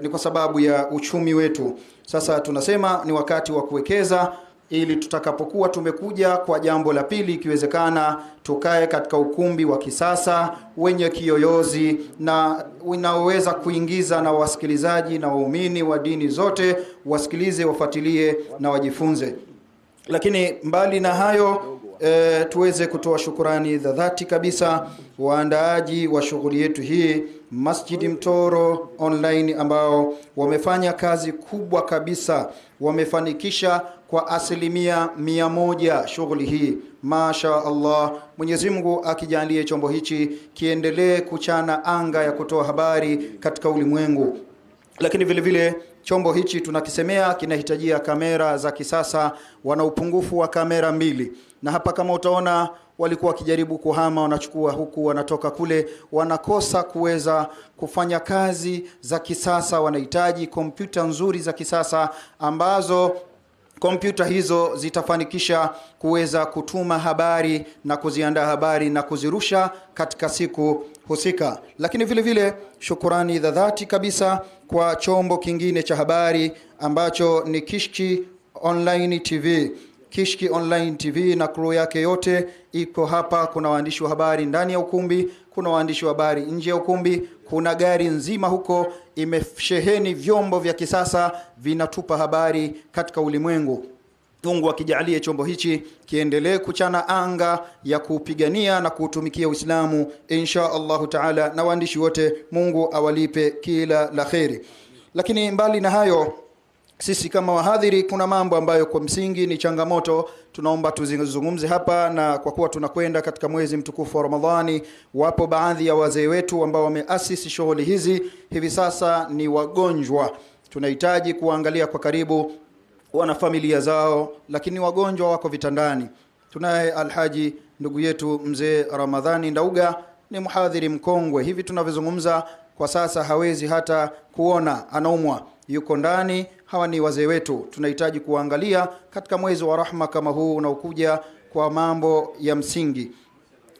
ni kwa sababu ya uchumi wetu. Sasa tunasema ni wakati wa kuwekeza ili tutakapokuwa tumekuja kwa jambo la pili, ikiwezekana tukae katika ukumbi wa kisasa wenye kiyoyozi na unaoweza kuingiza na wasikilizaji na waumini wa dini zote wasikilize, wafuatilie na wajifunze. Lakini mbali na hayo tuweze kutoa shukurani za dhati kabisa waandaaji wa shughuli yetu hii, Masjidi Mtoro Online, ambao wamefanya kazi kubwa kabisa, wamefanikisha kwa 100% shughuli hii. Masha Allah, Mwenyezi Mungu akijalie chombo hichi kiendelee kuchana anga ya kutoa habari katika ulimwengu. Lakini vile vile chombo hichi tunakisemea kinahitajia kamera za kisasa, wana upungufu wa kamera 2. Na hapa kama utaona walikuwa wakijaribu kuhama, wanachukua huku wanatoka kule, wanakosa kuweza kufanya kazi za kisasa. Wanahitaji kompyuta nzuri za kisasa ambazo kompyuta hizo zitafanikisha kuweza kutuma habari na kuziandaa habari na kuzirusha katika siku husika. Lakini vile vile shukurani za dhati kabisa kwa chombo kingine cha habari ambacho ni Kishki Online TV. Kishki Online TV na crew yake yote iko hapa. Kuna waandishi wa habari ndani ya ukumbi, kuna waandishi wa habari nje ya ukumbi, kuna gari nzima huko imesheheni vyombo vya kisasa vinatupa habari katika ulimwengu. Mungu akijalie chombo hichi kiendelee kuchana anga ya kupigania na kuutumikia Uislamu insha Allahu Taala, na waandishi wote Mungu awalipe kila la kheri. Lakini mbali na hayo, sisi kama wahadhiri kuna mambo ambayo kwa msingi ni changamoto tunaomba tuzungumze hapa. Na kwa kuwa tunakwenda katika mwezi mtukufu wa Ramadhani, wapo baadhi ya wazee wetu ambao wameasisi shughuli hizi hivi sasa ni wagonjwa. Tunahitaji kuangalia kwa karibu wana familia zao, lakini wagonjwa wako vitandani. Tunaye Alhaji ndugu yetu mzee Ramadhani Ndauga, ni mhadhiri mkongwe. Hivi tunavyozungumza kwa sasa hawezi hata kuona, anaumwa, yuko ndani. Hawa ni wazee wetu, tunahitaji kuangalia katika mwezi wa rahma kama huu unaokuja kwa mambo ya msingi.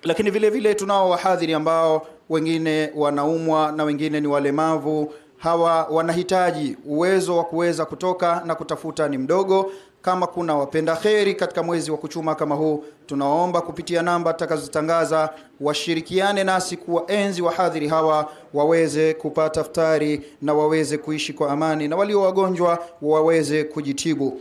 Lakini vile vile tunao wahadhiri ambao wengine wanaumwa na wengine ni walemavu. Hawa wanahitaji uwezo wa kuweza kutoka na kutafuta ni mdogo. Kama kuna wapenda kheri katika mwezi wa kuchuma kama huu, tunaomba kupitia namba tutakazotangaza washirikiane nasi kuwaenzi wahadhiri hawa waweze kupata iftari na waweze kuishi kwa amani, na walio wagonjwa waweze kujitibu.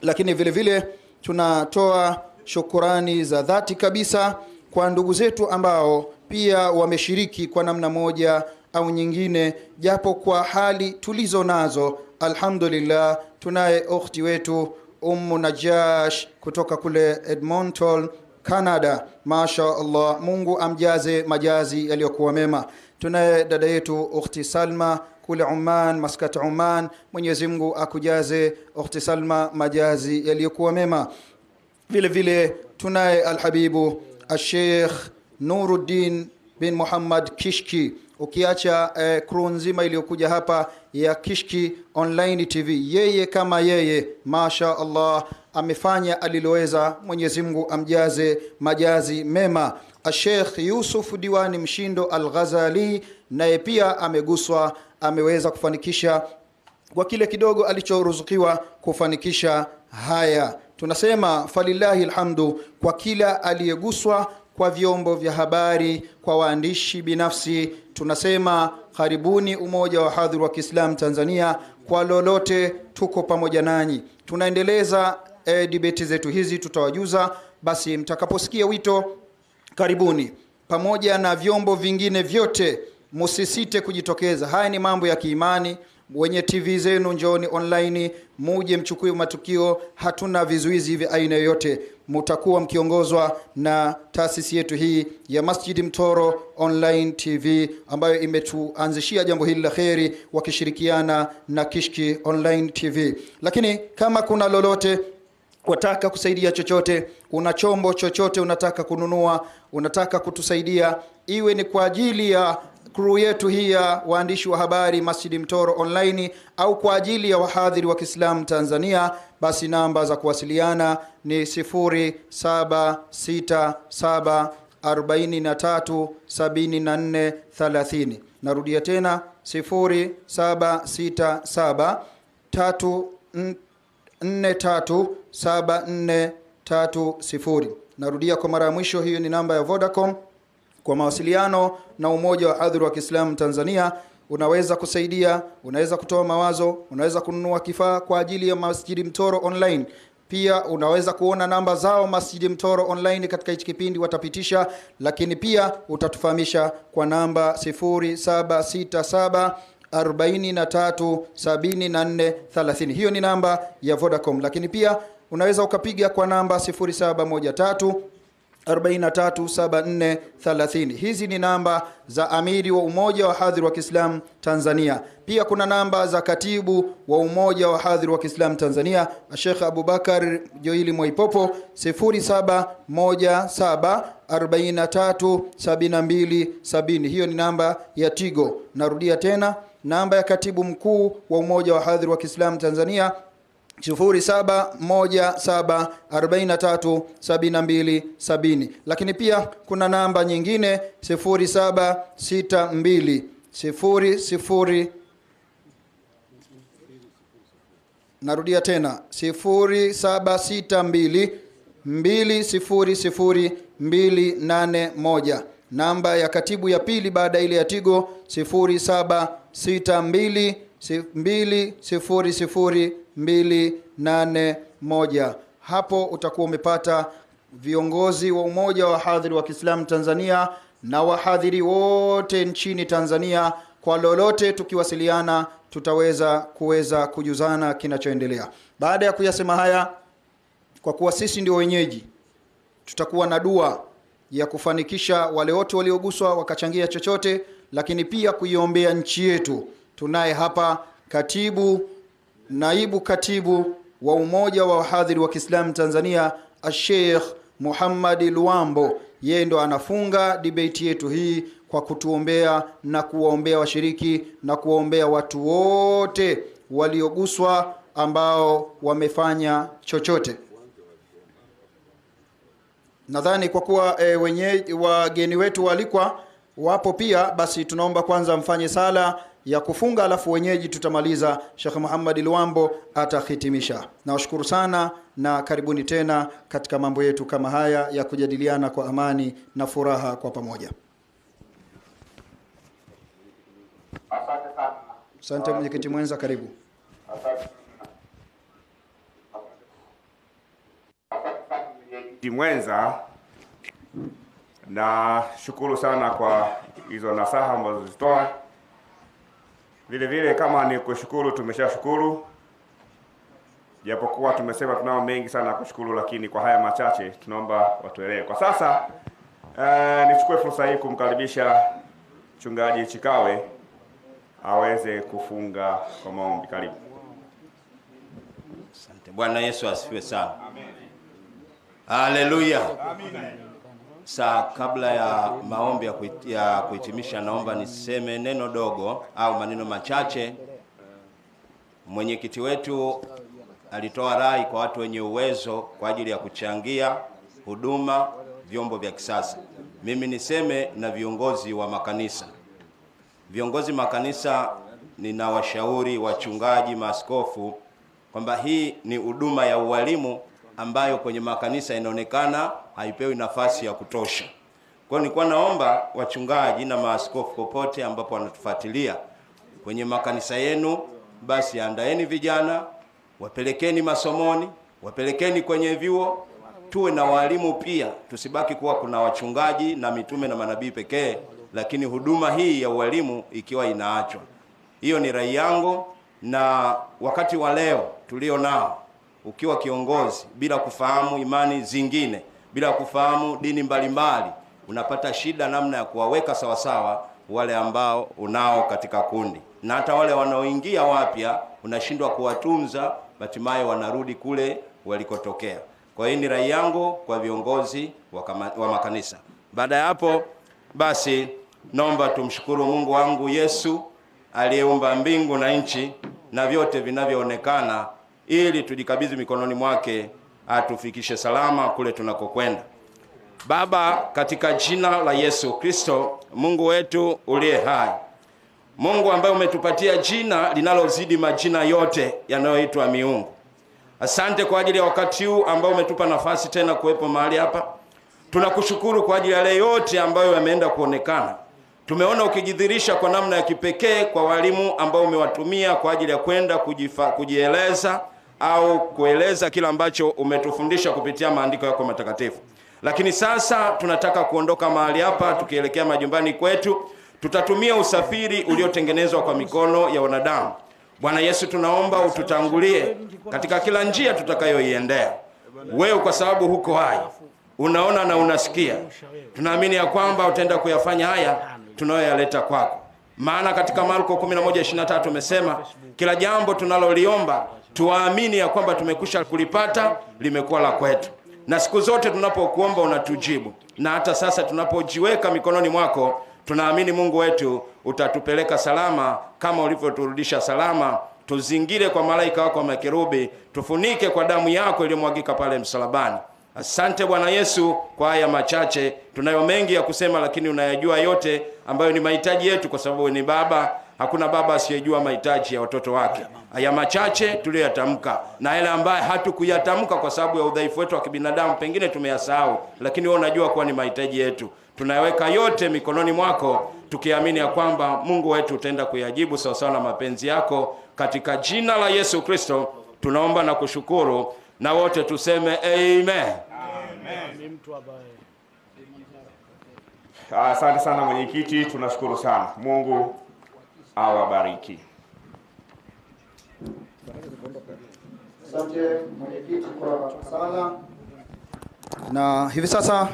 Lakini vile vile tunatoa shukurani za dhati kabisa kwa ndugu zetu ambao pia wameshiriki kwa namna moja au nyingine, japo kwa hali tulizo nazo. Alhamdulillah, tunaye ukhti wetu Najash kutoka kule Edmonton, Canada. Masha Allah, Mungu amjaze majazi yaliyokuwa mema. Tunaye dada yetu ukhti Salma kule Oman, Maskat Oman. Mwenyezi Mungu akujaze ukhti Salma majazi yaliyokuwa mema. Vile vile tunaye alhabibu Sheikh Nuruddin bin Muhammad Kishki. Ukiacha crew nzima iliyokuja hapa ya Kishki Online TV, yeye kama yeye, masha Allah, amefanya aliloweza. Mwenyezi Mungu amjaze majazi mema. Sheikh Yusuf Diwani Mshindo Al-Ghazali naye pia ameguswa, ameweza kufanikisha kwa kile kidogo alichoruzukiwa kufanikisha haya. Tunasema falillahi alhamdu kwa kila aliyeguswa, kwa vyombo vya habari, kwa waandishi binafsi. Tunasema karibuni Umoja wa Hadhir wa Kiislamu Tanzania, kwa lolote tuko pamoja nanyi. Tunaendeleza debate zetu hizi, tutawajuza. Basi mtakaposikia wito, karibuni. Pamoja na vyombo vingine vyote, musisite kujitokeza. Haya ni mambo ya kiimani. Wenye TV zenu njooni online, muje mchukue matukio. Hatuna vizuizi vya aina yoyote. Mutakuwa mkiongozwa na taasisi yetu hii ya Masjid Mtoro Online TV ambayo imetuanzishia jambo hili la kheri, wakishirikiana na Kishki Online TV. Lakini kama kuna lolote wataka kusaidia chochote, una chombo chochote unataka kununua, unataka kutusaidia, iwe ni kwa ajili ya crew yetu hii ya waandishi wa habari Masjid Mtoro Online au kwa ajili ya wahadhiri wa Kiislamu Tanzania, basi namba za kuwasiliana ni 0767437430. Narudia tena 0767437430. Narudia kwa mara ya mwisho, hiyo ni namba ya Vodacom. Kwa mawasiliano na Umoja wa Hadhir wa Kiislamu Tanzania, unaweza kusaidia, unaweza kutoa mawazo, unaweza kununua kifaa kwa ajili ya Masjid Mtoro Online. Pia unaweza kuona namba zao Masjid Mtoro Online katika hichi kipindi watapitisha, lakini pia utatufahamisha kwa namba 0767437430. Hiyo ni namba ya Vodacom. Lakini pia unaweza ukapiga kwa namba 0713437430. Hizi ni namba za amiri wa Umoja wa Hadhir wa Kiislamu Tanzania. Pia kuna namba za katibu wa Umoja wa Hadhir wa Kiislamu Tanzania, Sheikh Abubakar Joili Mwaipopo, 0717437270. Hiyo ni namba ya Tigo. Narudia tena, namba ya katibu mkuu wa Umoja wa Hadhir wa Kiislamu Tanzania 0717437270. Lakini pia kuna namba nyingine 076200. Narudia tena 0762200281. Namba ya katibu ya pili baada ile ya Tigo 0762200281. Hapo utakuwa umepata viongozi wa Umoja wa Hadhir wa Kiislamu Tanzania na wahadhiri wote nchini Tanzania. Kwa lolote tukiwasiliana, tutaweza kujuzana kinachoendelea. Baada ya kuyasema haya, kwa kuwa sisi ndio wenyeji, tutakuwa na dua ya kufanikisha wale wote walioguswa wakachangia chochote, lakini pia kuiombea nchi yetu. Tunaye hapa naibu katibu wa Umoja wa Wahadhiri wa Kiislamu Tanzania, Sheikh Muhammad Luambo. Yeye ndo anafunga debate yetu hii kwa kutuombea na kuwaombea washiriki na kuwaombea watu wote walioguswa ambao wamefanya chochote. Nadhani kwa kuwa wenyeji wageni wetu walikwa wapo pia, basi tunaomba kwanza mfanye sala ya kufunga, alafu wenyeji tutamaliza. Sheikh Muhammad Luambo atahitimisha. Nawashukuru sana na karibuni tena katika mambo yetu kama haya ya kujadiliana kwa amani na furaha kwa pamoja. Asante sana. Asante mwenyekiti mwenza, karibu. Mwenza, na shukuru sana kwa hizo nasaha ambazo zitoa. Vile vile kama ni kushukuru, tumeshashukuru, japokuwa tumesema tunao mengi sana kushukuru, lakini kwa haya machache tunaomba watuelewe. Kwa sasa nichukue fursa hii kumkaribisha Mchungaji Chikawe aweze kufunga kwa maombi. Karibu. Asante. Bwana Yesu asifiwe sana. Haleluya. Saa kabla ya maombi ya kuhitimisha, naomba niseme neno dogo au maneno machache. Mwenyekiti wetu alitoa rai kwa watu wenye uwezo kwa ajili ya kuchangia huduma vyombo vya kisasa. Mimi niseme na viongozi wa makanisa. Viongozi makanisa, ninawashauri wachungaji, maaskofu kwamba hii ni huduma ya ualimu ambayo kwenye makanisa inaonekana haipewi nafasi ya kutosha. Kwa hiyo nilikuwa naomba wachungaji na maaskofu popote ambapo wanatufuatilia kwenye makanisa yenu, basi andaeni vijana, wapelekeni masomoni, wapelekeni kwenye vyuo, tuwe na walimu pia. Tusibaki kuwa kuna wachungaji na mitume na manabii pekee, lakini huduma hii ya ualimu ikiwa inaachwa. Hiyo ni rai yangu. Na wakati wa leo tulio nao, ukiwa kiongozi bila kufahamu imani zingine, bila kufahamu dini mbalimbali, unapata shida namna ya kuwaweka sawasawa wale ambao unao katika kundi, na hata wale wanaoingia wapya unashindwa kuwatunza, hatimaye wanarudi kule walikotokea. Kwa hiyo ni rai yangu kwa viongozi wa makanisa. Baada ya hapo basi naomba tumshukuru Mungu wangu Yesu aliyeumba mbingu na nchi na vyote vinavyoonekana, ili tujikabidhi mikononi mwake atufikishe salama kule tunakokwenda. Baba, katika jina la Yesu Kristo, Mungu wetu uliye hai, Mungu ambaye umetupatia jina linalozidi majina yote yanayoitwa miungu, asante kwa ajili ya wakati huu ambao umetupa nafasi tena kuwepo mahali hapa. Tunakushukuru kwa ajili ya yale yote ambayo yameenda kuonekana. Tumeona ukijidhirisha kwa namna ya kipekee kwa walimu ambao umewatumia kwa ajili ya kwenda kujieleza au kueleza kila ambacho umetufundisha kupitia maandiko yako matakatifu. Lakini sasa tunataka kuondoka mahali hapa tukielekea majumbani kwetu. Tutatumia usafiri uliotengenezwa kwa mikono ya wanadamu. Bwana Yesu, tunaomba ututangulie katika kila njia tutakayoiendea. Wewe kwa sababu huko hai, unaona na unasikia, tunaamini ya kwamba utaenda kuyafanya haya tunayoyaleta kwako. Maana katika Marko 11:23 umesema kila jambo tunaloliomba tuamini ya kwamba tumekwisha kulipata, limekuwa la kwetu. Na siku zote tunapokuomba unatujibu. Na hata sasa tunapojiweka mikononi mwako, tunaamini Mungu wetu utatupeleka salama kama ulivyoturudisha salama. Tuzingire kwa malaika wako wa makerubi, tufunike kwa damu yako iliyomwagika pale msalabani. Asante Bwana Yesu kwa haya machache. Tunayo mengi ya kusema, lakini unayajua yote ambayo ni mahitaji yetu, kwa sababu ni Baba. Hakuna baba asiyejua mahitaji ya watoto wake. Haya machache tuliyoyatamka na yale ambaye hatukuyatamka kwa sababu ya udhaifu wetu wa kibinadamu, pengine tumeyasahau, lakini wewe unajua kuwa ni mahitaji yetu. Tunayaweka yote mikononi mwako, tukiamini ya kwamba Mungu wetu utaenda kuyajibu sawa sawa na mapenzi yako. Katika jina la Yesu Kristo tunaomba na kushukuru, na wote tuseme amen. Amen. Asante sana mwenyekiti, tunashukuru sana. Mungu awabariki. Asante mwenyekiti kwa sala. Na hivi sasa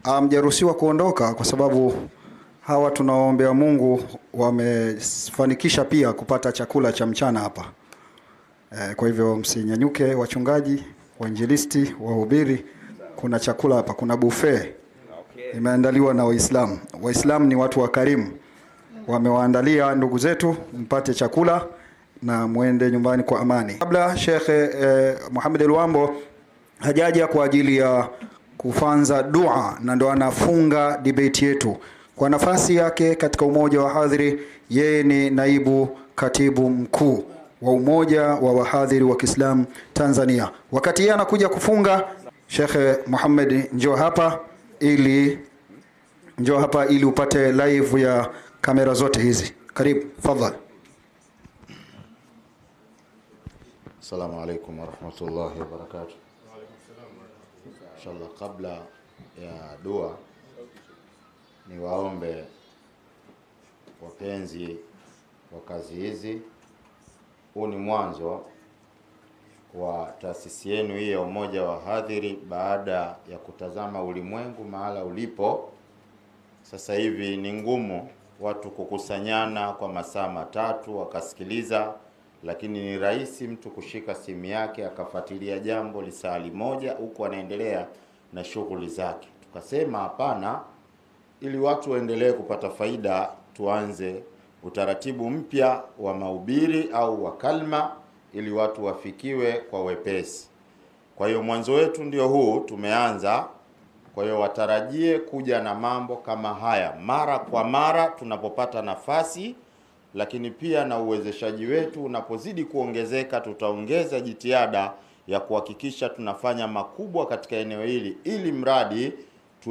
hamjaruhusiwa kuondoka, kwa sababu hawa tunaoombea Mungu wamefanikisha pia kupata chakula cha mchana hapa. Kwa hivyo msinyanyuke, wachungaji, wainjilisti, wahubiri, kuna chakula hapa, kuna buffet. Okay. imeandaliwa na Waislamu. Waislamu ni watu wakarimu, wamewaandalia ndugu zetu mpate chakula na muende nyumbani kwa amani. Kabla Sheikh Muhammad Luambo hajaja kwa ajili ya kufanza dua na ndo anafunga debate yetu kwa nafasi yake katika umoja wa hadhiri, yeye ni naibu katibu mkuu wa umoja wa wahadhiri wa Kiislamu Tanzania. Wakati yeye anakuja kufunga, Sheikh Muhammad njoo hapa ili upate live ya kamera zote hizi. Karibu, tafadhali. Assalamu alaikum warahmatullahi wabarakatuh. Inshallah, kabla ya dua ni waombe wapenzi wa kazi hizi, huu ni mwanzo wa taasisi yenu hii ya umoja wa hadhiri baada ya kutazama ulimwengu mahala ulipo. Sasa hivi ni ngumu watu kukusanyana kwa masaa matatu wakasikiliza, lakini ni rahisi mtu kushika simu yake akafuatilia jambo lisali moja huku anaendelea na shughuli zake. Tukasema hapana, ili watu waendelee kupata faida, tuanze utaratibu mpya wa mahubiri au wa kalma ili watu wafikiwe kwa wepesi. Kwa hiyo mwanzo wetu ndio huu, tumeanza. Kwa hiyo watarajie kuja na mambo kama haya mara kwa mara tunapopata nafasi, lakini pia na uwezeshaji wetu unapozidi kuongezeka, tutaongeza jitihada ya kuhakikisha tunafanya makubwa katika eneo hili, ili mradi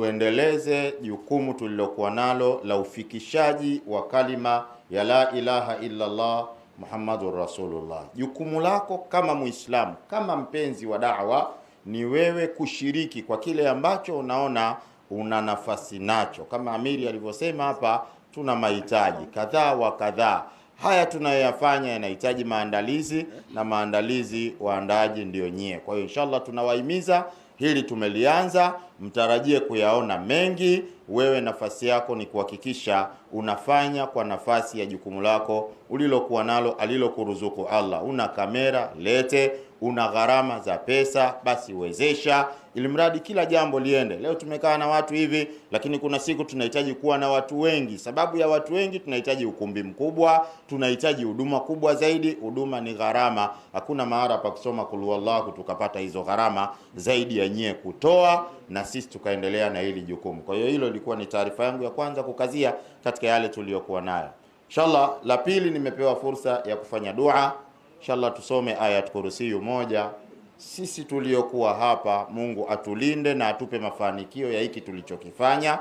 tuendeleze jukumu tulilokuwa nalo la ufikishaji wa kalima ya la ilaha illa Allah Muhammadur Rasulullah. Jukumu lako kama Muislamu, kama mpenzi wa da'wa, ni wewe kushiriki kwa kile ambacho unaona una nafasi nacho. Kama Amiri alivyosema hapa, tuna mahitaji kadhaa wa kadhaa. Haya tunayoyafanya yanahitaji maandalizi, na maandalizi waandaaji ndio nyie. Kwa hiyo inshallah tunawahimiza, hili tumelianza, mtarajie kuyaona mengi. Wewe nafasi yako ni kuhakikisha unafanya kwa nafasi ya jukumu lako ulilokuwa nalo, alilokuruzuku Allah. Una kamera, lete. Una gharama za pesa, basi wezesha, ili mradi kila jambo liende. Leo tumekaa na watu hivi, lakini kuna siku tunahitaji kuwa na watu wengi. Sababu ya watu wengi, tunahitaji ukumbi mkubwa, tunahitaji huduma kubwa zaidi. Huduma ni gharama, hakuna mahara pa kusoma kul huwallahu tukapata hizo gharama zaidi ya nyie kutoa na sisi tukaendelea na hili jukumu. Kwa hiyo hilo lilikuwa ni taarifa yangu ya kwanza kukazia katika yale tuliyokuwa nayo. Inshallah, la pili, nimepewa fursa ya kufanya dua. Inshallah tusome ayat kursiyu moja. Sisi tuliokuwa hapa, Mungu atulinde na atupe mafanikio ya hiki tulichokifanya.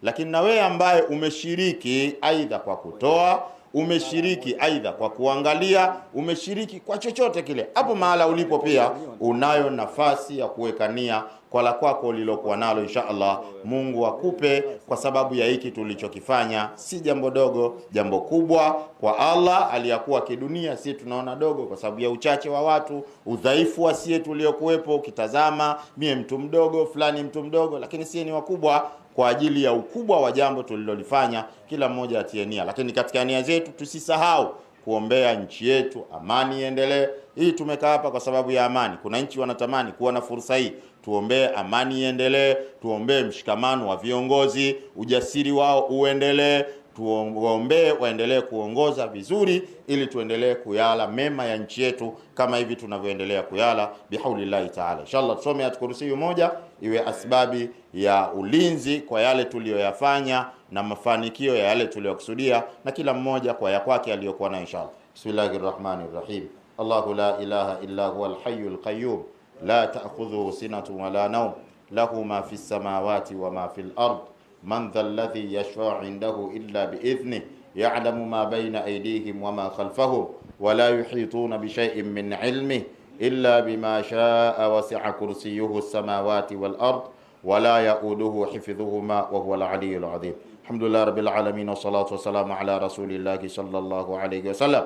Lakini na wewe ambaye umeshiriki aidha kwa kutoa, umeshiriki aidha kwa kuangalia, umeshiriki kwa chochote kile, hapo mahala ulipo pia unayo nafasi ya kuwekania kwa la kwako lilokuwa nalo. Inshallah Mungu akupe kwa sababu ya hiki tulichokifanya. Si jambo dogo, jambo kubwa kwa Allah. Aliyakuwa kidunia si tunaona dogo kwa sababu ya uchache wa watu, udhaifu wa sie tuliokuwepo. Ukitazama mie mtu mdogo, fulani mtu mdogo, lakini sie ni wakubwa kwa ajili ya ukubwa wa jambo tulilolifanya. Kila mmoja atie nia, lakini katika nia zetu tusisahau kuombea nchi yetu, amani iendelee. Hii tumekaa hapa kwa sababu ya amani. Kuna nchi wanatamani kuwa na fursa hii. Tuombee amani iendelee, tuombee mshikamano wa viongozi, ujasiri wao uendelee, tuombee waendelee kuongoza vizuri ili tuendelee kuyala mema ya nchi yetu kama hivi tunavyoendelea kuyala bihaulillahi ta'ala. Inshallah tusome ayat kursiyu moja iwe asbabi ya ulinzi kwa yale tuliyoyafanya na mafanikio ya yale tuliyokusudia, na kila mmoja kwa ya kwake aliyokuwa nayo inshallah. Bismillahirrahmanirrahim. Allahu la ilaha illa huwal hayyul qayyum la ta'khudhuhu sinatun wa la nawm lahu ma fis samawati wa ma fil ard man dhal ladhi yashfa'u 'indahu illa bi'idhnihi ya'lamu ma bayna aydihim wa ma khalfahum wa la yuhituna bi shay'in min 'ilmihi illa bima sha'a wasi'a kursiyyuhu as-samawati wal ard wa la ya'uduhu hifdhuhuma wa huwa al-'aliyyul 'azim. Alhamdulillah rabbil alamin, wassalatu wassalamu ala rasulillahi sallallahu alayhi wasallam.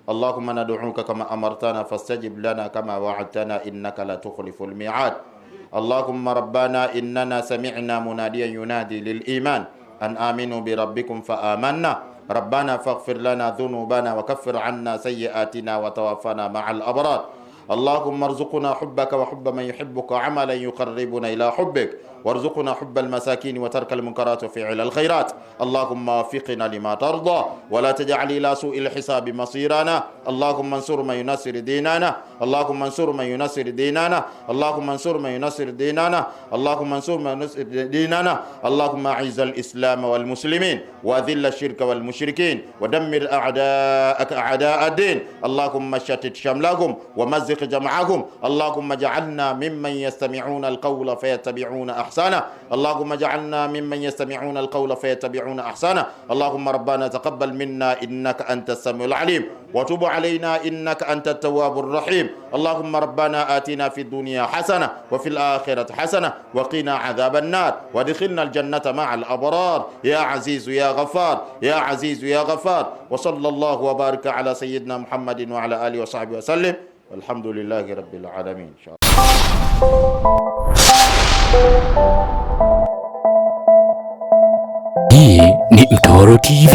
Allahumma nad'uka kama amartana fastajib lana kama wa'adtana innaka la tukhliful mi'ad. Allahumma rabbana innana sami'na munadiyan yunadi lil iman an aminu bi rabbikum fa amanna. Rabbana faghfir lana dhunubana wa kaffir 'anna sayyi'atina wa tawaffana ma'al abrar. Allahumma arzuqna hubbaka wa hubba man yuhibbuka 'amalan yuqarribuna ila hubbik وارزقنا حب المساكين وترك المنكرات وفعل الخيرات. اللهم وفقنا لما ترضى ولا تجعل إلى سوء الحساب مصيرنا. اللهم انصر من ينصر ديننا، اللهم انصر من ينصر ديننا، اللهم انصر من ينصر ديننا، اللهم انصر من ينصر ديننا. اللهم اعز الإسلام والمسلمين وأذل الشرك والمشركين ودمر أعداءك أعداء الدين. اللهم شتت شملهم ومزق جمعهم. اللهم اجعلنا ممن يستمعون القول فيتبعون أحسنه. اللهم اجعلنا ممن يستمعون القول فيتبعون أحسنه. اللهم ربنا تقبل منا إنك أنت السميع العليم وتب علينا إنك أنت التواب الرحيم. اللهم ربنا آتنا في الدنيا حسنة وفي الآخرة حسنة وقنا عذاب النار وادخلنا الجنة مع الأبرار يا عزيز يا غفار يا عزيز يا غفار. وصلى الله وبارك على سيدنا محمد وعلى آله وصحبه وسلم والحمد لله رب العالمين. إن شاء الله. Hii ni Mtoro TV.